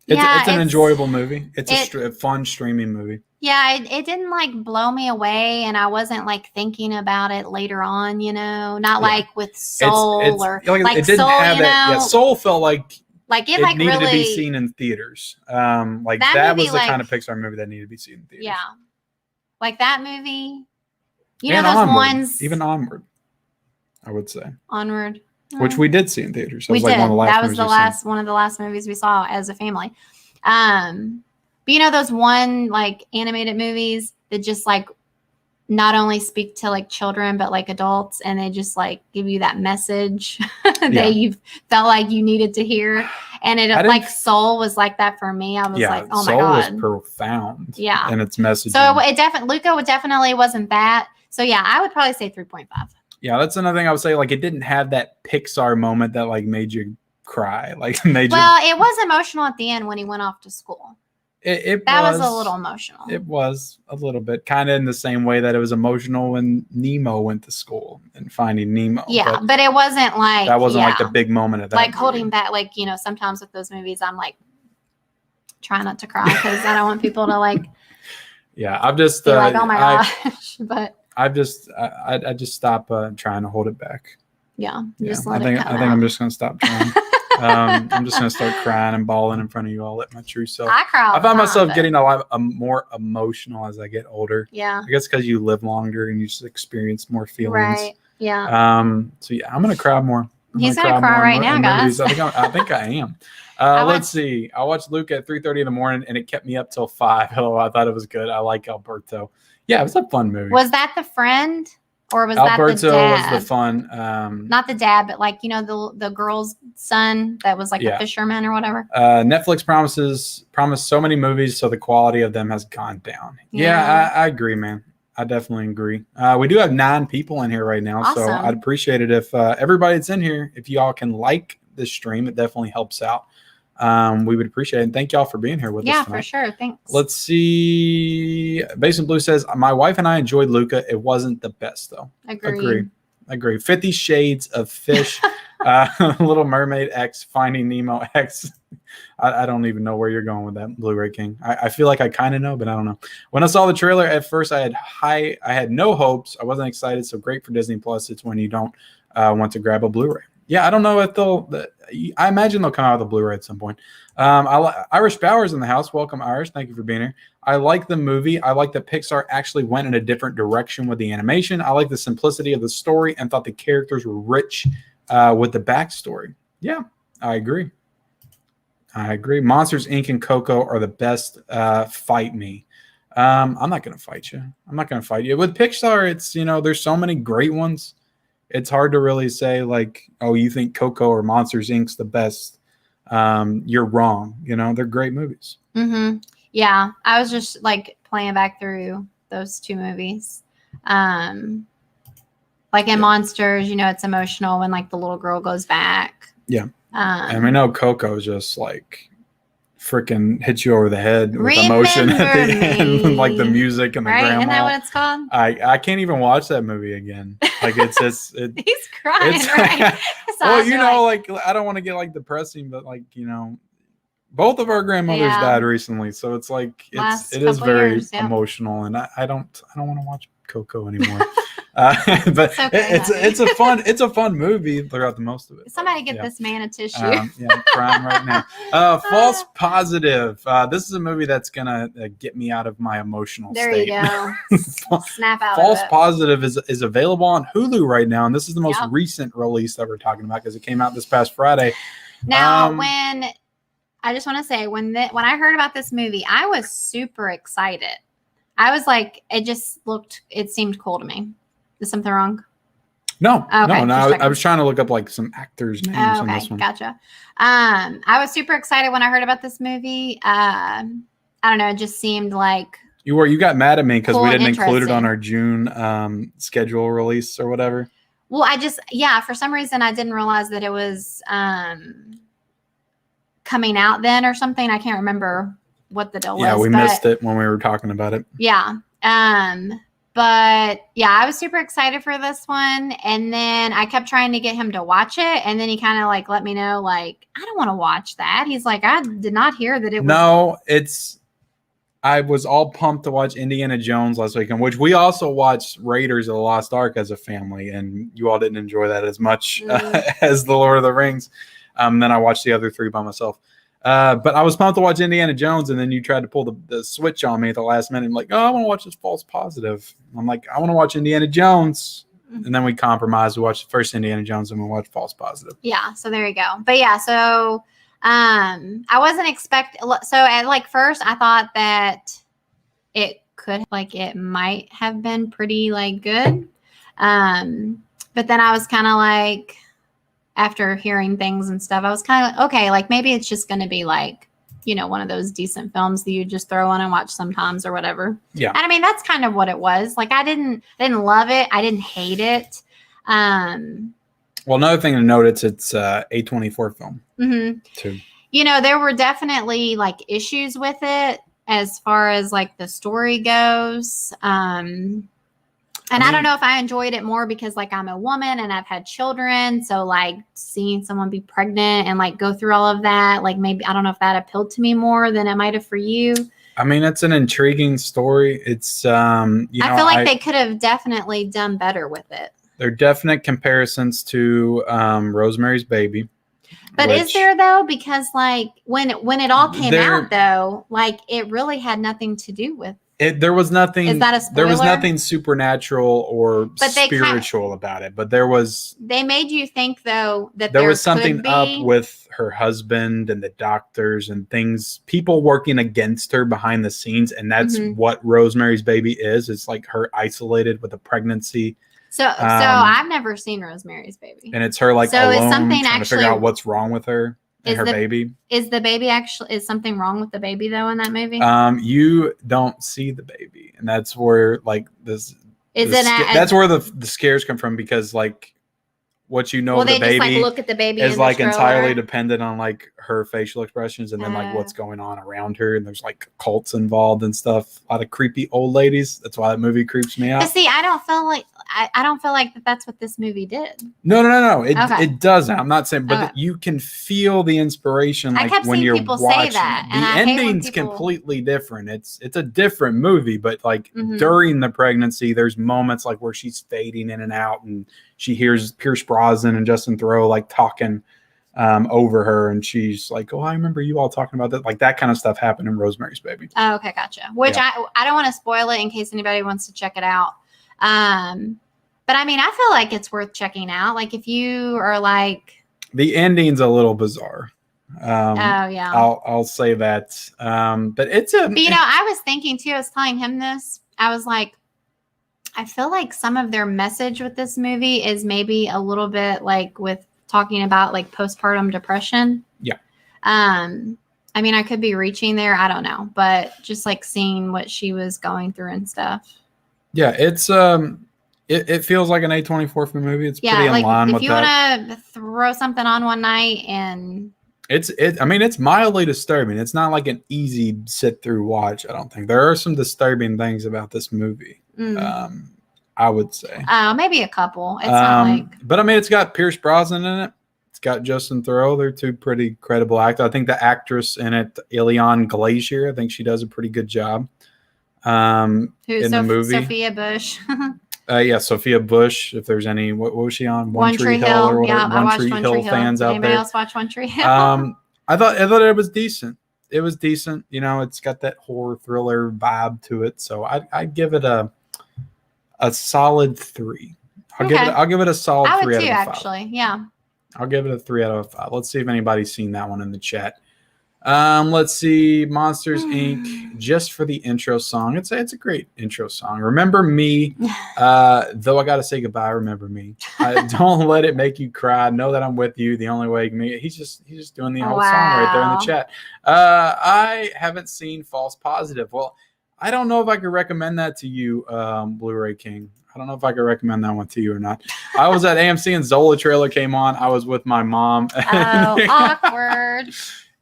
It's an enjoyable movie. It's a fun streaming movie. Yeah, it didn't like blow me away, and I wasn't like thinking about it later on. You know, not like with Soul or like it didn't Soul. Have you know, that. Yeah, Soul felt like it like needed really to be seen in theaters. Like that was the kind of Pixar movie that needed to be seen in theaters. Yeah, like that movie. You and know those Onward, ones. Even Onward, I would say. Onward. Which we did see in theaters. We did. That was one of the last movies we saw as a family. But you know those like animated movies that just like not only speak to like children but like adults, and they just like give you that message that you felt like you needed to hear. And it like Soul was like that for me. I was like, oh my God, Soul was profound. Yeah, and its message. So it definitely Luca definitely wasn't that. So yeah, I would probably say 3.5. Yeah, that's another thing I would say. Like, it didn't have that Pixar moment that like made you cry. Like, it was emotional at the end when he went off to school. That was a little emotional. It was a little bit, kind of in the same way that it was emotional when Nemo went to school and Finding Nemo. Yeah, but it wasn't like that wasn't like the big moment of that. Like movie. Holding back, like sometimes with those movies, I'm like trying not to cry because I don't want people to like. Yeah, I've just be like, oh my gosh, but. I just stop trying to hold it back. Yeah, just let it come I think I'm just gonna stop trying. I'm just gonna start crying and bawling in front of you all at my true self. I cry. I find myself getting a lot more emotional as I get older. Yeah, I guess because you live longer and you just experience more feelings. Right. Yeah. So yeah, I'm gonna cry more. He's gonna cry right now, guys. I think I am. Let's see. I watched Luca at 3:30 in the morning, and it kept me up till 5. Oh, I thought it was good. I like Alberto. Yeah, it was a fun movie. Was that the friend, or was Alberto that the dad? Was the fun. Not the dad, but like the girl's son that was like a fisherman or whatever. Netflix promised so many movies, so the quality of them has gone down. Yeah, I agree, man. I definitely agree. We do have 9 people in here right now, so I'd appreciate it if everybody that's in here, if y'all can like this stream, it definitely helps out. We would appreciate it. And thank y'all for being here with us tonight. Yeah, for sure. Thanks. Let's see. Basin Blue says, my wife and I enjoyed Luca. It wasn't the best, though. Agree. 50 Shades of Fish, Little Mermaid X, Finding Nemo X. I don't even know where you're going with that, Blu-ray King. I feel like I kind of know, but I don't know. When I saw the trailer at first, I had no hopes. I wasn't excited. So great for Disney Plus. It's when you don't want to grab a Blu-ray. Yeah, I don't know if I imagine they'll come out with a Blu-ray at some point. Irish Bowers in the house. Welcome, Irish. Thank you for being here. I like the movie. I like that Pixar actually went in a different direction with the animation. I like the simplicity of the story and thought the characters were rich with the backstory. Yeah, I agree. Monsters, Inc. and Coco are the best. Fight me. I'm not going to fight you. I'm not going to fight you. With Pixar, it's, there's so many great ones. It's hard to really say like, oh, you think Coco or Monsters, Inc.'s the best. You're wrong. They're great movies. Mm-hmm. Yeah. I was just like playing back through those 2 movies. Like in Monsters, it's emotional when like the little girl goes back. Yeah. And we know Coco just like freaking hits you over the head with emotion at the end, like the music and the grandma. Isn't that what it's called? I can't even watch that movie again. Like it's just he's crying, right? Well, like I don't want to get like depressing, but like both of our grandmothers died recently, so it's like it is very emotional, and I don't want to watch Coco anymore. But it's a fun movie throughout the most of it. Somebody get this man a tissue. I'm crying right now. False Positive. This is a movie that's gonna get me out of my emotional state. There you go. Snap out. False Positive is available on Hulu right now, and this is the most recent release that we're talking about because it came out this past Friday. Now, when I just want to say when I heard about this movie, I was super excited. I was like, it seemed cool to me. Is something wrong? No, okay, no. I was trying to look up like some actors' names on this one. Gotcha. I was super excited when I heard about this movie. I don't know. It just seemed like you got mad at me because cool we and didn't include it on interesting. our June schedule release or whatever. Well, for some reason I didn't realize that it was coming out then or something. I can't remember what the deal was. Yeah, we missed it when we were talking about it. Yeah. But yeah, I was super excited for this one. And then I kept trying to get him to watch it. And then he kind of like let me know, like, I don't want to watch that. He's like, I did not hear that it was. No, I was all pumped to watch Indiana Jones last weekend, which we also watched Raiders of the Lost Ark as a family. And you all didn't enjoy that as much as The Lord of the Rings. Then I watched the other three by myself. But I was pumped to watch Indiana Jones, and then you tried to pull the switch on me at the last minute. I'm like, oh, I want to watch this false positive. I'm like, I want to watch Indiana Jones. And then we compromised. We watched the first Indiana Jones, and we watched false positive. Yeah, so there you go. But yeah, so I wasn't expecting. So at like first, I thought that it might have been pretty like good. But then I was kind of like, after hearing things and stuff, I was kind of like, okay, like maybe it's just going to be like, one of those decent films that you just throw on and watch sometimes or whatever. Yeah. And I mean, that's kind of what it was. Like, I didn't love it. I didn't hate it. Well, another thing to note, it's A24 film too. There were definitely like issues with it as far as like the story goes. And I don't know if I enjoyed it more because like I'm a woman and I've had children. So like seeing someone be pregnant and like go through all of that, like maybe, I don't know if that appealed to me more than it might have for you. I mean, it's an intriguing story. It's, I feel like they could have definitely done better with it. There are definite comparisons to Rosemary's Baby. But is there though? Because like when it all came out though, like it really had nothing to do with it. There was nothing. Is that a spoiler? There was nothing supernatural or spiritual about it. But there was. They made you think though that there was something up with her husband and the doctors and things, people working against her behind the scenes, and that's what Rosemary's Baby is. It's like her isolated with a pregnancy. So I've never seen Rosemary's Baby, and it's her like alone trying to figure out what's wrong with her and her baby. Is the baby is something wrong with the baby though in that movie? You don't see the baby, and that's where like this is that's where the scares come from, because like what of the baby, just like look at the baby is like entirely dependent on like her facial expressions and then like what's going on around her, and there's like cults involved and stuff. A lot of creepy old ladies. That's why that movie creeps me out. But see, I don't feel like that's what this movie did. No. It doesn't. I'm not saying, but you can feel the inspiration. Like when you're watching, the ending's completely different. It's a different movie, but like during the pregnancy, there's moments like where she's fading in and out, and she hears Pierce Brosnan and Justin Theroux like talking over her, and she's like, "Oh, I remember you all talking about that." Like that kind of stuff happened in Rosemary's Baby. Oh, okay, gotcha. Which I don't want to spoil it in case anybody wants to check it out. But I mean, I feel like it's worth checking out. Like if you are like, the ending's a little bizarre. Yeah, I'll say that. But it's a. But, I was thinking too. I was telling him this. I was like, I feel like some of their message with this movie is maybe a little bit like with talking about like postpartum depression. Yeah. I mean, I could be reaching there. I don't know, but just like seeing what she was going through and stuff. Yeah, it's it feels like an A24 film movie. It's pretty in line with that. If you want to throw something on one night and I mean, it's mildly disturbing. It's not like an easy sit through watch. I don't think there are some disturbing things about this movie. I would say maybe a couple. It's not like, but I mean, it's got Pierce Brosnan in it. It's got Justin Theroux. They're two pretty credible actors. I think the actress in it, Ilion Glazier, I think she does a pretty good job. In the movie, Sophia Bush. Yeah, Sophia Bush. If there's any, what was she on? One Tree Hill or whatever. Yeah, One Tree Hill fans out there. Anybody else watch One Tree Hill? I thought it was decent. It was decent. It's got that horror thriller vibe to it. So I give it a solid 3. I'll give it a solid 3 out of 5. Actually, yeah. I'll give it a 3 out of 5. Let's see if anybody's seen that one in the chat. Let's see, Monsters Inc. Just for the intro song. It's a great intro song. Remember Me. Though I gotta say goodbye. Remember Me. Don't let it make you cry. Know that I'm with you. The only way you can make it. He's just doing the whole song right there in the chat. I haven't seen False Positive. Well, I don't know if I could recommend that to you, Blu-ray King. I don't know if I could recommend that one to you or not. I was at AMC and Zola trailer came on. I was with my mom. Oh, awkward.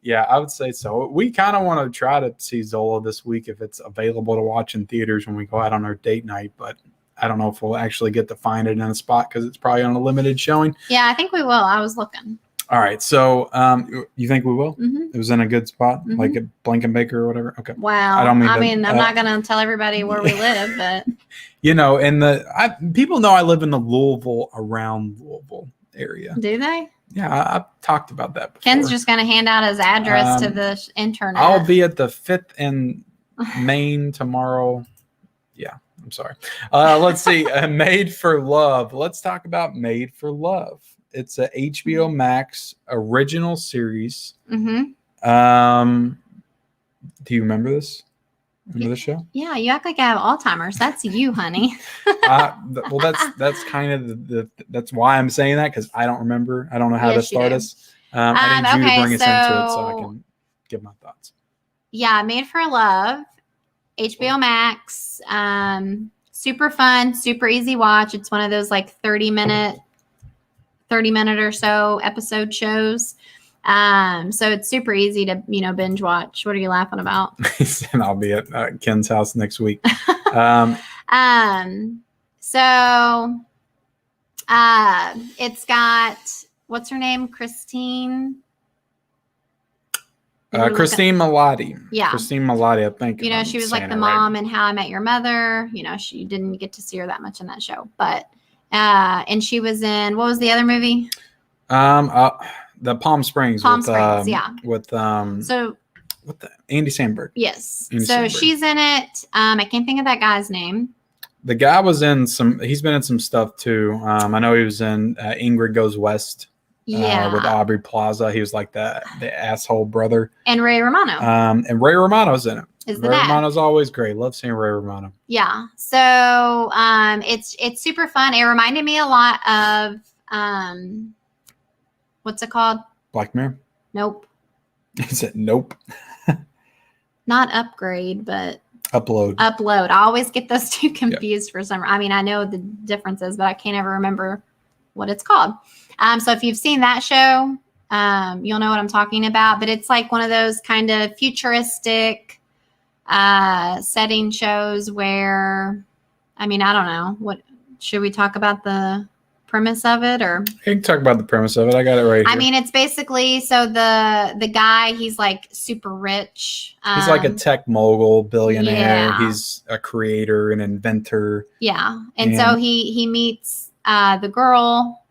Yeah, I would say so. We kind of want to try to see Zola this week if it's available to watch in theaters when we go out on our date night, but I don't know if we'll actually get to find it in a spot because it's probably on a limited showing. Yeah, I think we will. I was looking. All right, so you think we will? Mm-hmm. It was in a good spot, like at Blankenbaker or whatever? Okay. Wow. I mean, I'm not going to tell everybody where we live, but... You know, people know I live in the around Louisville area. Do they? Yeah, I've talked about that before. Ken's just going to hand out his address to the internet. I'll be at the 5th and Main tomorrow. Yeah, I'm sorry. Let's see. Made for Love. Let's talk about Made for Love. It's a HBO Max original series. Mm-hmm. Do you remember this? Remember the show? Yeah, you act like I have Alzheimer's. That's you, honey. Well, that's kind of that's why I'm saying that, because I don't remember. I don't know how to start us. I need you to bring us into it so I can give my thoughts. Yeah, Made for Love, HBO Max. Super fun, super easy watch. It's one of those like 30 minute or so episode shows. So it's super easy to, binge watch. What are you laughing about? And I'll be at Ken's house next week. So it's got, what's her name? Christine Milioti. Yeah. Christine Milioti, I think. She was like the mom in How I Met Your Mother. She didn't get to see her that much in that show, but, and she was in, what was the other movie? The Palm Springs. Yeah. With so with Andy Samberg. Yes. Andy so Samberg. She's in it. I can't think of that guy's name. The guy was in he's been in some stuff too. I know he was in Ingrid Goes West. Yeah. With Aubrey Plaza. He was like the asshole brother. And Ray Romano. And Ray Romano's in it. Ray Romano's always great. Love seeing Ray Romano. Yeah. So it's super fun. It reminded me a lot of what's it called? Black Mirror? Nope. Is it Nope? Not Upgrade, but Upload. I always get those two confused for some. I mean, I know the differences, but I can't ever remember what it's called. So if you've seen that show, you'll know what I'm talking about. But it's like one of those kind of futuristic setting shows where, I mean, I don't know. What should we talk about the premise of it, or you can talk about the premise of it? I got it right here. I mean, it's basically, so the guy, he's like super rich. He's like a tech mogul, billionaire. Yeah. He's a creator, an inventor. Yeah. And so he meets the girl,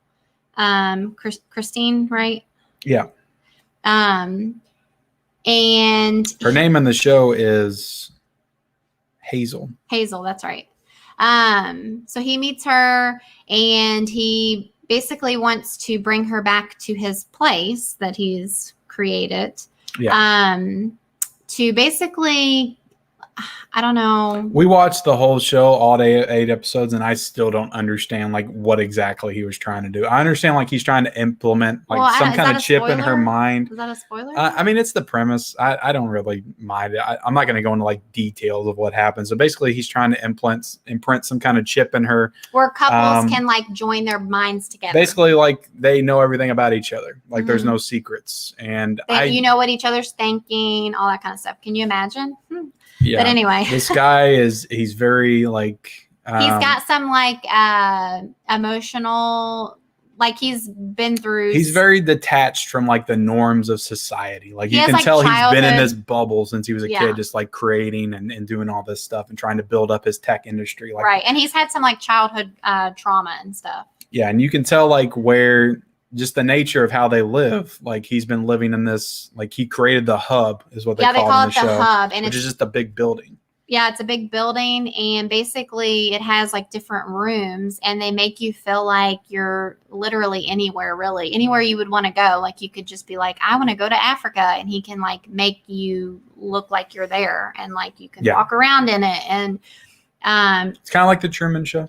Christine, right? Yeah. And her name in the show is Hazel. Hazel, that's right. So he meets her, and he basically wants to bring her back to his place that he's created. Yeah. To basically, I don't know. We watched the whole show, all 8 episodes, and I still don't understand like what exactly he was trying to do. I understand like he's trying to implement like some kind of chip in her mind. Is that a spoiler? I mean, it's the premise. I don't really mind it. I'm not going to go into like details of what happens. So basically, he's trying to imprint some kind of chip in her, where couples can like join their minds together. Basically, like they know everything about each other. Like there's no secrets, and you know what each other's thinking, all that kind of stuff. Can you imagine? Yeah. But anyway, this guy he's very like he's got some like emotional, like he's been through. He's very detached from like the norms of society. Like you can like tell childhood. He's been in this bubble since he was a kid, just like creating and doing all this stuff and trying to build up his tech industry. Like, right. And he's had some like childhood trauma and stuff. Yeah. And you can tell like where just the nature of how they live. Like he's been living in this, like he created the hub is what they call it in the show, hub, and which is just a big building. Yeah, it's a big building, and basically it has like different rooms, and they make you feel like you're literally anywhere, really. Anywhere you would want to go. Like you could just be like, I want to go to Africa, and he can like make you look like you're there, and like you can walk around in it. And it's kind of like the Truman Show.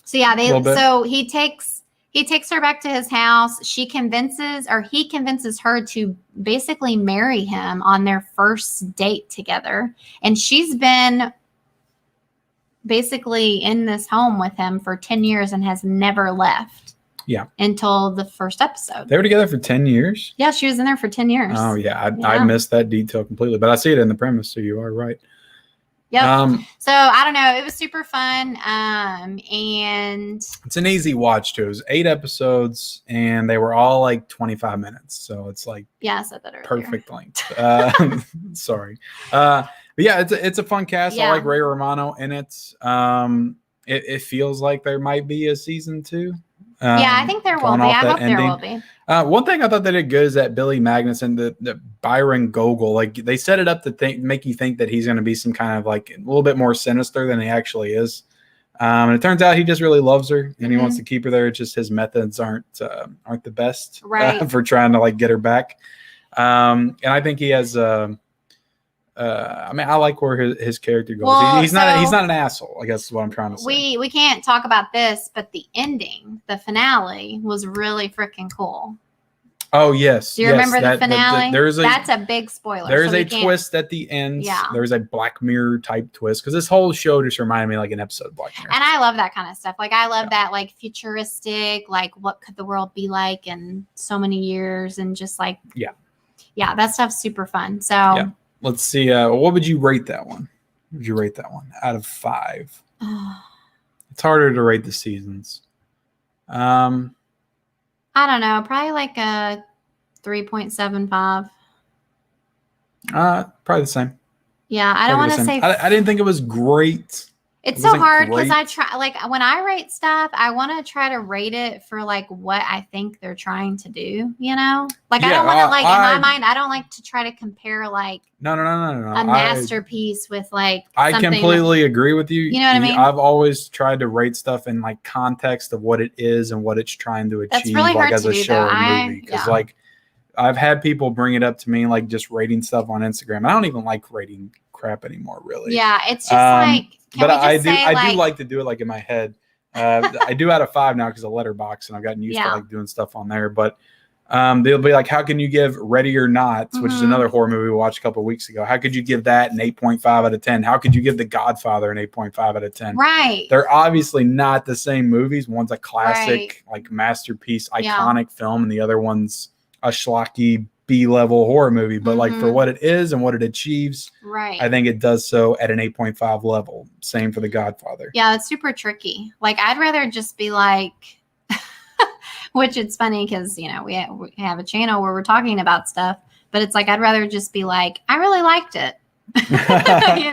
So yeah, he takes her back to his house. He convinces her to basically marry him on their first date together. And she's been basically in this home with him for 10 years and has never left. Yeah. Until the first episode. They were together for 10 years? Yeah, she was in there for 10 years. Oh, yeah. I missed that detail completely, but I see it in the premise, so you are right. Yep. So I don't know. It was super fun. And it's an easy watch too. It was 8 episodes and they were all like 25 minutes. So it's like I said that earlier. Perfect length. Sorry. But yeah, it's a fun cast. I like Ray Romano in it. It feels like there might be a season 2. I think there will be. I hope there will be. One thing I thought they did good is that Billy Magnuson, the Byron Gogol, like they set it up to make you think that he's going to be some kind of like a little bit more sinister than he actually is. And it turns out he just really loves her and he wants to keep her there. It's just his methods aren't the best for trying to like get her back. And I think he has. I mean, I like where his character goes. Well, he's not an asshole, I guess is what I'm trying to say. We can't talk about this, but the ending, the finale, was really freaking cool. Oh, yes. Do you remember the finale? That's a big spoiler. There is a twist at the end. Yeah. There's a Black Mirror type twist because this whole show just reminded me like an episode of Black Mirror. And I love that kind of stuff. Like I love that like futuristic, like what could the world be like in so many years and just like that stuff's super fun. So let's see. What would you rate that one? What would you rate that one out of 5? It's harder to rate the seasons. I don't know. Probably like a 3.75. Probably the same. Yeah, I don't want to say. I didn't think it was great. It's so hard because I try, like when I rate stuff, I want to try to rate it for like what I think they're trying to do, you know? Like I don't want to like in my mind, I don't like to try to compare like no. a masterpiece with like I completely agree with you. You know what I mean? I've always tried to rate stuff in like context of what it is and what it's trying to achieve. That's really hard as to a do, show or movie. Because like I've had people bring it up to me like just rating stuff on Instagram. I don't even like rating crap anymore, really. Yeah, it's just like. But I do like to do it like in my head. I do out of 5 now because of Letterboxd, and I've gotten used to like doing stuff on there. But they'll be like, how can you give Ready or Not, which is another horror movie we watched a couple of weeks ago? How could you give that an 8.5 out of 10? How could you give The Godfather an 8.5 out of 10? Right. They're obviously not the same movies. One's a classic, like masterpiece, iconic film, and the other one's a schlocky B-level horror movie, but like for what it is and what it achieves, I think it does so at an 8.5 level. Same for The Godfather. Yeah, it's super tricky. Like I'd rather just be like, which it's funny because you know we have a channel where we're talking about stuff, but it's like I'd rather just be like, I really liked it. You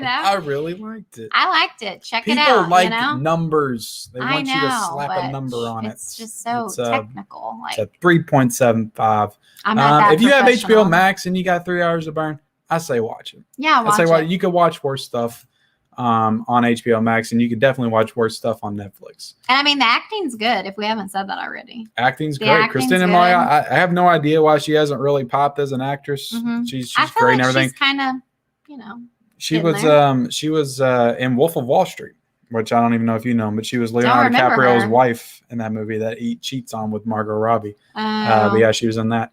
know, I really liked it. I liked it. Check People it out. Like you know? Numbers. They want you to slap a number on it. It's just so technical. Like it's a 3.75. I'm not that if you have HBO Max and you got 3 hours to burn, I say watch it. Yeah, watch it. You could watch worse stuff on HBO Max, and you could definitely watch worse stuff on Netflix. And I mean, the acting's good. If we haven't said that already, acting's great. Christina Milioti, I have no idea why she hasn't really popped as an actress. She's great and everything. She's kind of, you know. She was in Wolf of Wall Street, which I don't even know if you know, but she was Leonardo DiCaprio's wife in that movie that he cheats on with Margot Robbie. But yeah, she was in that.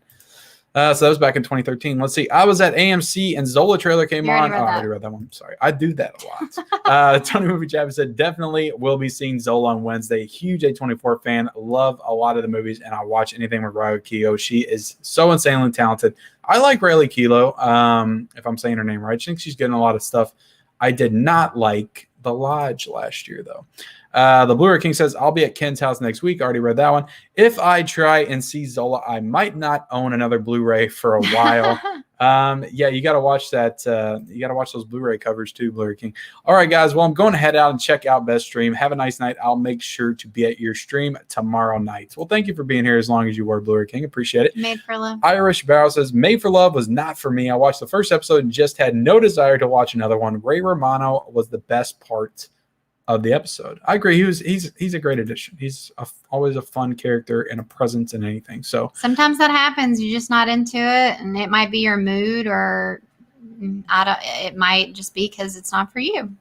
So that was back in 2013. Let's see. I was at AMC and Zola trailer came on. I already read that one. Sorry. I do that a lot. Tony Movie Chat said, definitely will be seeing Zola on Wednesday. Huge A24 fan. Love a lot of the movies, and I watch anything with Riley Keough. She is so insanely talented. I like Riley Keough, if I'm saying her name right. I think she's getting a lot of stuff. I did not like The Lodge last year, though. The Blu-ray King says, I'll be at Ken's house next week. I already read that one. If I try and see Zola, I might not own another Blu-ray for a while. Yeah, you got to watch that. You got to watch those Blu-ray covers too, Blurry King. All right, guys. Well, I'm going to head out and check out Best Stream. Have a nice night. I'll make sure to be at your stream tomorrow night. Well, thank you for being here as long as you were, Blurry King. Appreciate it. Made for Love. Irish Barrow says, Made for Love was not for me. I watched the first episode and just had no desire to watch another one. Ray Romano was the best part of the episode. I agree. He's a great addition. He's always a fun character and a presence in anything. So sometimes that happens. You're just not into it, and it might be your mood, or it might just be because it's not for you.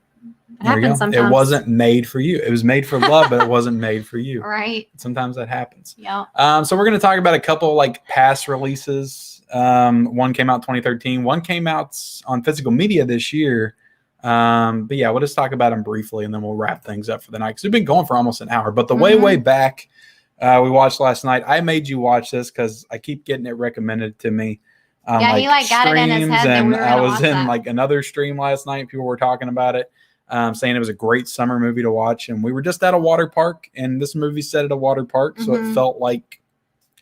It happens sometimes. It wasn't made for you. It was made for love, but it wasn't made for you. Right. Sometimes that happens. Yeah. So we're going to talk about a couple like past releases. One came out 2013. One came out on physical media this year. But yeah, we'll just talk about them briefly and then we'll wrap things up for the night because we've been going for almost an hour. But the way back, we watched last night. I made you watch this because I keep getting it recommended to me. Yeah, he got it in his head that we were I was in that. like another stream last night. People were talking about it, saying it was a great summer movie to watch. And we were just at a water park, and this movie set at a water park, so it felt like,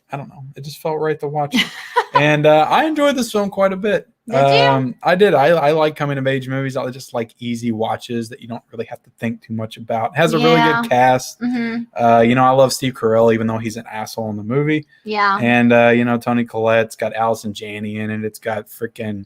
I don't know, it just felt right to watch it. And I enjoyed this film quite a bit. Did you? I did. I like coming of age movies. I just like easy watches that you don't really have to think too much about. It has a really good cast. I love Steve Carell, even though he's an asshole in the movie. Yeah. And Toni Collette's got Allison Janney in it. It's got freaking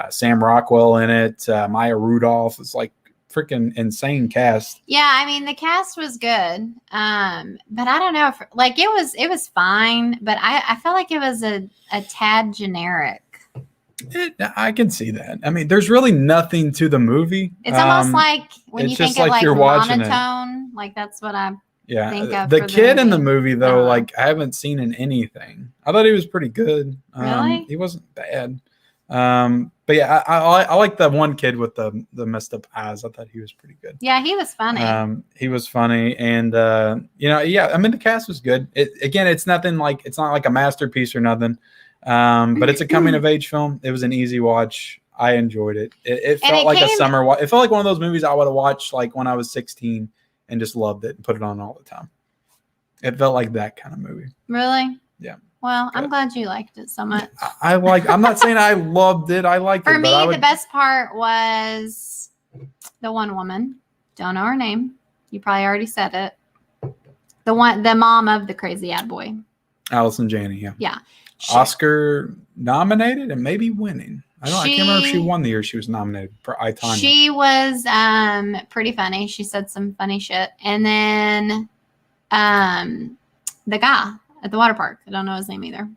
Sam Rockwell in it. Maya Rudolph. It's like freaking insane cast. Yeah, I mean the cast was good. But I don't know if it was fine, but I felt like it was a tad generic. I can see that. I mean, there's really nothing to the movie. It's almost like when you think of like you're monotone, like that's what I think of. The kid in the movie, though, I I haven't seen in anything. I thought he was pretty good. Really? He wasn't bad. But yeah, I like the one kid with the messed up eyes. I thought he was pretty good. Yeah, he was funny. He was funny, and I mean the cast was good. It's nothing like, it's not like a masterpiece or nothing. But it's a coming of age film. It was an easy watch. I enjoyed it. It felt like a summer watch. It felt like one of those movies I would have watched like when I was 16 and just loved it and put it on all the time. It felt like that kind of movie. Really? Yeah. Well, I'm glad you liked it so much. I'm not saying I loved it. I liked it. For me, the best part was the one woman. Don't know her name. You probably already said it. The mom of the crazy ad boy. Allison Janney. Yeah. Yeah. Oscar nominated and maybe winning. I can't remember if she won the year she was nominated for I, Tonya. She was pretty funny. She said some funny shit. And then the guy at the water park. I don't know his name either.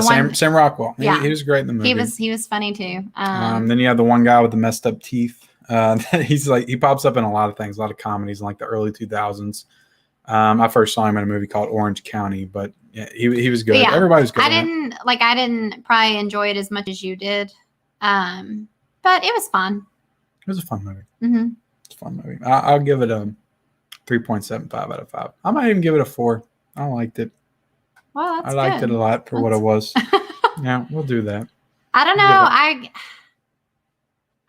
Sam Rockwell. Yeah. He was great in the movie. He was funny too. Then you have the one guy with the messed up teeth. He pops up in a lot of things, a lot of comedies in like the early 2000s. I first saw him in a movie called Orange County, but yeah, he was good. Yeah, everybody was good. I didn't probably enjoy it as much as you did, but it was fun. It was a fun movie. Mm-hmm. It's a fun movie. I'll give it a 3.75 out of 5. I might even give it a 4. I liked it. Well, that's I liked good. it a lot for what it was. Yeah, we'll do that. I don't know.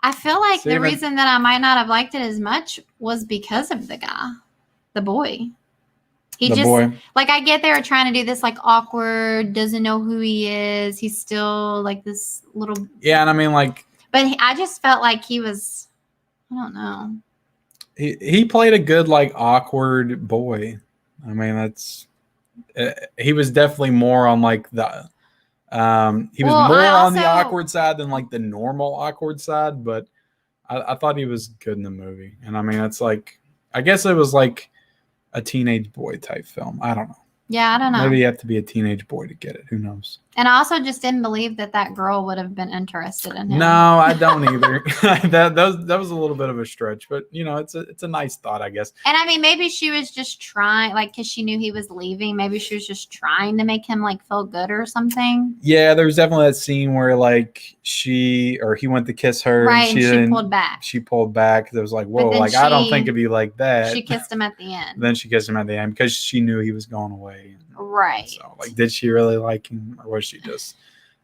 I feel like the reason that I might not have liked it as much was because of the guy, the boy. I get they were trying to do this like awkward, doesn't know who he is. He's still like this little. Yeah, and I mean but I just felt like he was, I don't know. He played a good like awkward boy. I mean he was definitely more on like the he was more on the awkward side than like the normal awkward side, but I thought he was good in the movie. And I mean it's like, I guess it was like a teenage boy type film. I don't know. Yeah, I don't know. Maybe you have to be a teenage boy to get it. Who knows? And I also just didn't believe that girl would have been interested in him. No, I don't either. that was a little bit of a stretch, but it's a nice thought, I guess. And I mean, maybe she was just trying, like, because she knew he was leaving. Maybe she was just trying to make him like feel good or something. Yeah, there was definitely that scene where like he went to kiss her, right? And she pulled back. She pulled back. It was like, whoa, like I don't think of you like that. She kissed him at the end. Then she kissed him at the end because she knew he was going away. Right. So, like, did she really like him, or was she just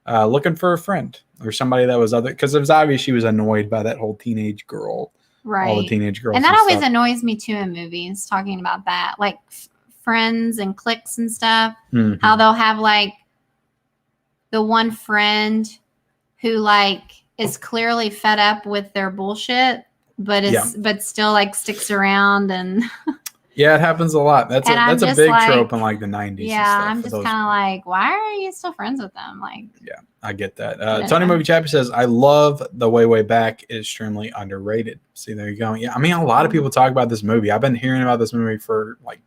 looking for a friend or somebody that was other? Because it was obvious she was annoyed by that whole teenage girl, right? All the teenage girls, and that always annoys me too in movies. Talking about that, like friends and cliques and stuff. Mm-hmm. How they'll have like the one friend who like is clearly fed up with their bullshit, but still like sticks around and yeah, it happens a lot. That's a big trope in like the 90s. Yeah, I'm just kind of like, why are you still friends with them? Like, yeah, I get that. Tony Movie Chappie says, I love The Way Back. It is extremely underrated. See, there you go. Yeah, I mean, a lot of people talk about this movie. I've been hearing about this movie for like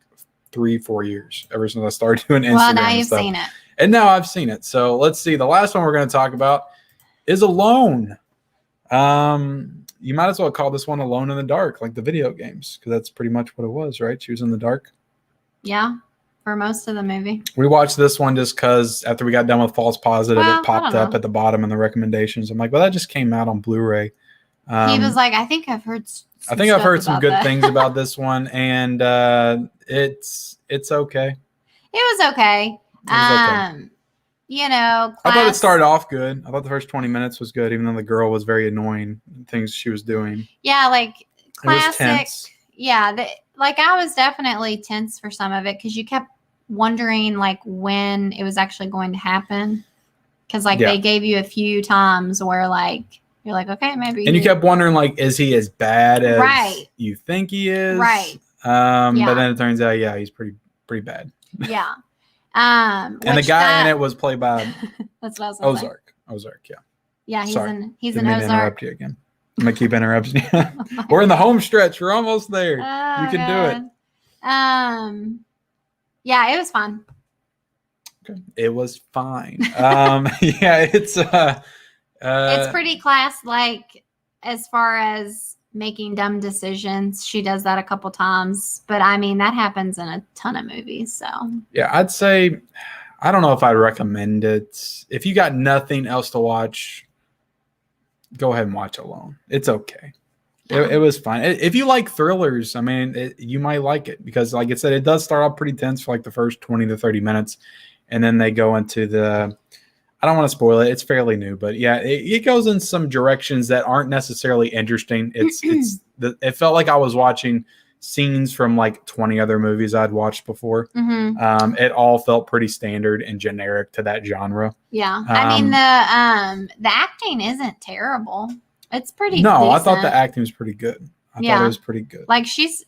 3-4 years, ever since I started doing Instagram. Well, now you've seen it. And now I've seen it. So let's see. The last one we're going to talk about is Alone. You might as well call this one Alone in the Dark, like the video games, because that's pretty much what it was, right? She was in the dark. Yeah, for most of the movie. We watched this one just because after we got done with False Positive, it popped up at the bottom in the recommendations. I'm like, well, that just came out on Blu-ray. He was like, I think I've heard some good things about this one, and it's okay. It was okay. You know, I thought it started off good. I thought the first 20 minutes was good, even though the girl was very annoying, things she was doing. Yeah, like classic. It was tense. Yeah, like I was definitely tense for some of it because you kept wondering like when it was actually going to happen. Because like they gave you a few times where like you're like, okay, maybe. And you kept wondering like, is he as bad as you think he is? Right. But then it turns out, he's pretty bad. Yeah. And the guy in it was played by that's what I was Ozark. Ozark, yeah. Yeah, he's in Ozark. Interrupt you again. I'm gonna keep interrupting you. We're in the home stretch. We're almost there. You can do it. Yeah, it was fun. Okay. It was fine. Yeah, it's pretty class-like as far as making dumb decisions. She does that a couple times, but I mean that happens in a ton of movies. So yeah, I'd say I don't know if I'd recommend it. If you got nothing else to watch, go ahead and watch Alone. It's okay. It was fine. If you like thrillers, I mean, you might like it because, like I said, it does start off pretty tense for like the first 20 to 30 minutes, and then they go into the. I don't want to spoil it. It's fairly new, but yeah, it goes in some directions that aren't necessarily interesting. It felt like I was watching scenes from like 20 other movies I'd watched before. Mm-hmm. It all felt pretty standard and generic to that genre. Yeah, I mean the acting isn't terrible. It's pretty. No, decent. I thought the acting was pretty good. I thought it was pretty good. Like she's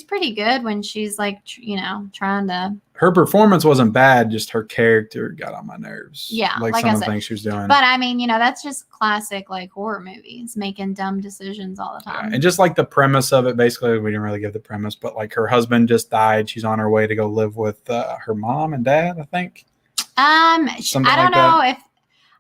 pretty good when she's like trying to. Her performance wasn't bad, just her character got on my nerves. Yeah, like some of the things she was doing. But I mean, that's just classic like horror movies, making dumb decisions all the time. Yeah, and just like the premise of it, basically, we didn't really give the premise, but like her husband just died. She's on her way to go live with her mom and dad, I think.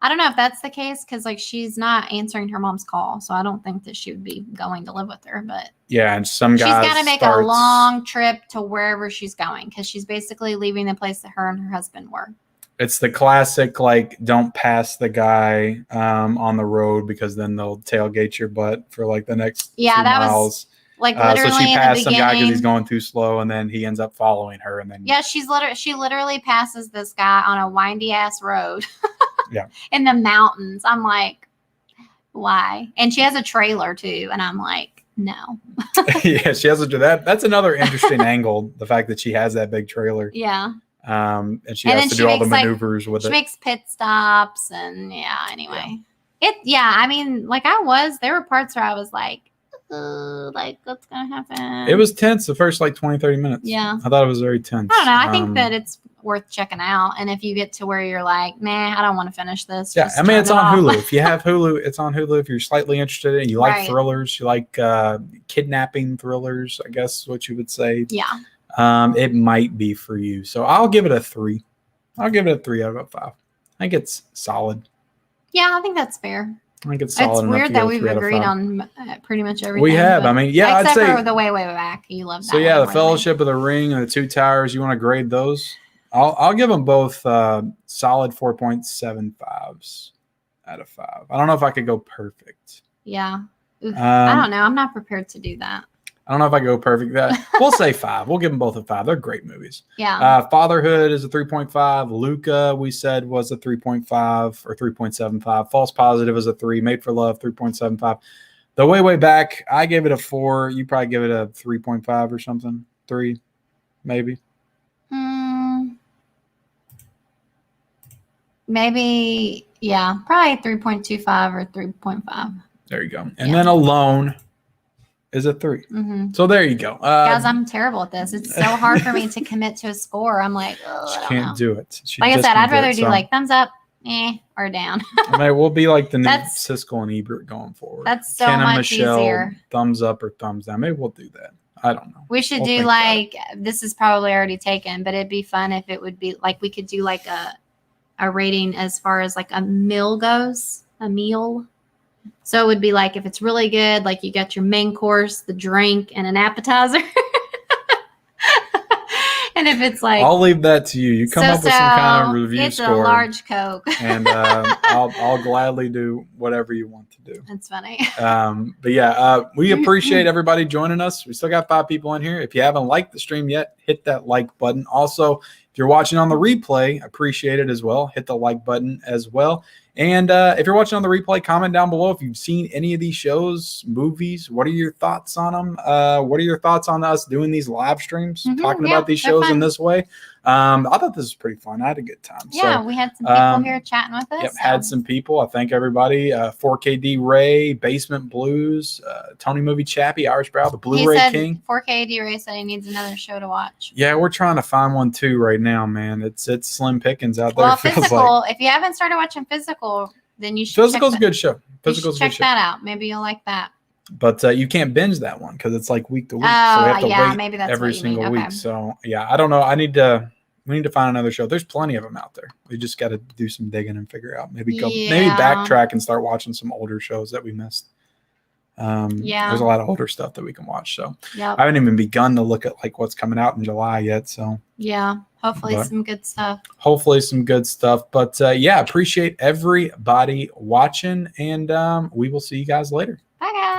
I don't know if that's the case because like she's not answering her mom's call, so I don't think that she would be going to live with her. But yeah, and some guy she's got to make a long trip to wherever she's going because she's basically leaving the place that her and her husband were. It's the classic like don't pass the guy on the road because then they'll tailgate your butt for like the next 2 miles. Like literally, so she passed some guy because he's going too slow, and then he ends up following her, and then she literally passes this guy on a windy ass road. Yeah, in the mountains. I'm like, why? And she has a trailer too, and I'm like, no. Yeah, she has that's another interesting angle. The fact that she has that big trailer. Yeah. And she has to do all the maneuvers with it. She makes pit stops, and anyway, I mean, like there were parts where I was like what's gonna happen? It was tense the first like 20-30 minutes. Yeah, I thought it was very tense. I don't know. I think that it's worth checking out, and if you get to where you're like, nah, I don't want to finish this. Yeah, I mean, it's on Hulu. If you have Hulu, it's on Hulu. If you're slightly interested in it, you like thrillers, you like kidnapping thrillers, I guess is what you would say. Yeah. It might be for you. So I'll give it a 3. I'll give it a 3 out of 5. I think it's solid. Yeah, I think that's fair. I think it's solid. It's weird that we've agreed on pretty much everything. We have. I mean, yeah, except I'd say for The Way Back. You love that. So yeah, the Fellowship of the Ring and the Two Towers. You want to grade those? I'll give them both solid 4.75s out of 5. I don't know if I could go perfect. Yeah. I don't know. I'm not prepared to do that. I don't know if I go perfect. We'll say 5. We'll give them both a 5. They're great movies. Yeah. Fatherhood is a 3.5. Luca, we said, was a 3.5 or 3.75. False Positive is a 3. Made for Love, 3.75. The Way Back, I gave it a 4. You probably give it a 3.5 or something. 3, maybe. maybe, yeah, probably 3.25 or 3.5. There you go. And then Alone is a 3. So there you go. Guys, I'm terrible at this. It's so hard for me to commit to a score. I'm like, oh, she I don't can't know. do it. Like I said, I'd rather do like thumbs up, or down. I mean, we'll be like the new Siskel and Ebert going forward. That's so Ken much Michelle, easier. Thumbs up or thumbs down. Maybe we'll do that. I don't know. We should do like, this is probably already taken, but it'd be fun if it would be like, we could do like a rating as far as like a meal goes, a meal. So it would be like, if it's really good, like you got your main course, the drink, and an appetizer. And if it's like, I'll leave that to you. You come up with some kind of review score. It's a large Coke. And I'll gladly do whatever you want to do. That's funny. But yeah, we appreciate everybody joining us. We still got 5 people in here. If you haven't liked the stream yet, hit that like button. Also, if you're watching on the replay, appreciate it as well. Hit the like button as well. And if you're watching on the replay, comment down below if you've seen any of these shows, movies. What are your thoughts on them? What are your thoughts on us doing these live streams, talking about these shows in this way? I thought this was pretty fun. I had a good time. Yeah, we had some people here chatting with us. Yep, had some people. I thank everybody. 4KD Ray, Basement Blues, Tony Movie Chappie, Irish Brow, the Blu-ray King. 4KD Ray said he needs another show to watch. Yeah, we're trying to find one too right now, man. It's slim pickings out there. Well, Physical. If you haven't started watching Physical, then you should. Physical's a good show. Physical's check that out. Maybe you'll like that. But you can't binge that one because it's like week to week. Oh, so we have to wait maybe that's every what you single mean. week. Okay. So yeah, I don't know. We need to find another show. There's plenty of them out there. We just got to do some digging and figure out. Maybe backtrack and start watching some older shows that we missed. There's a lot of older stuff that we can watch. So I haven't even begun to look at like what's coming out in July yet. So hopefully some good stuff. But appreciate everybody watching, and we will see you guys later. Bye guys.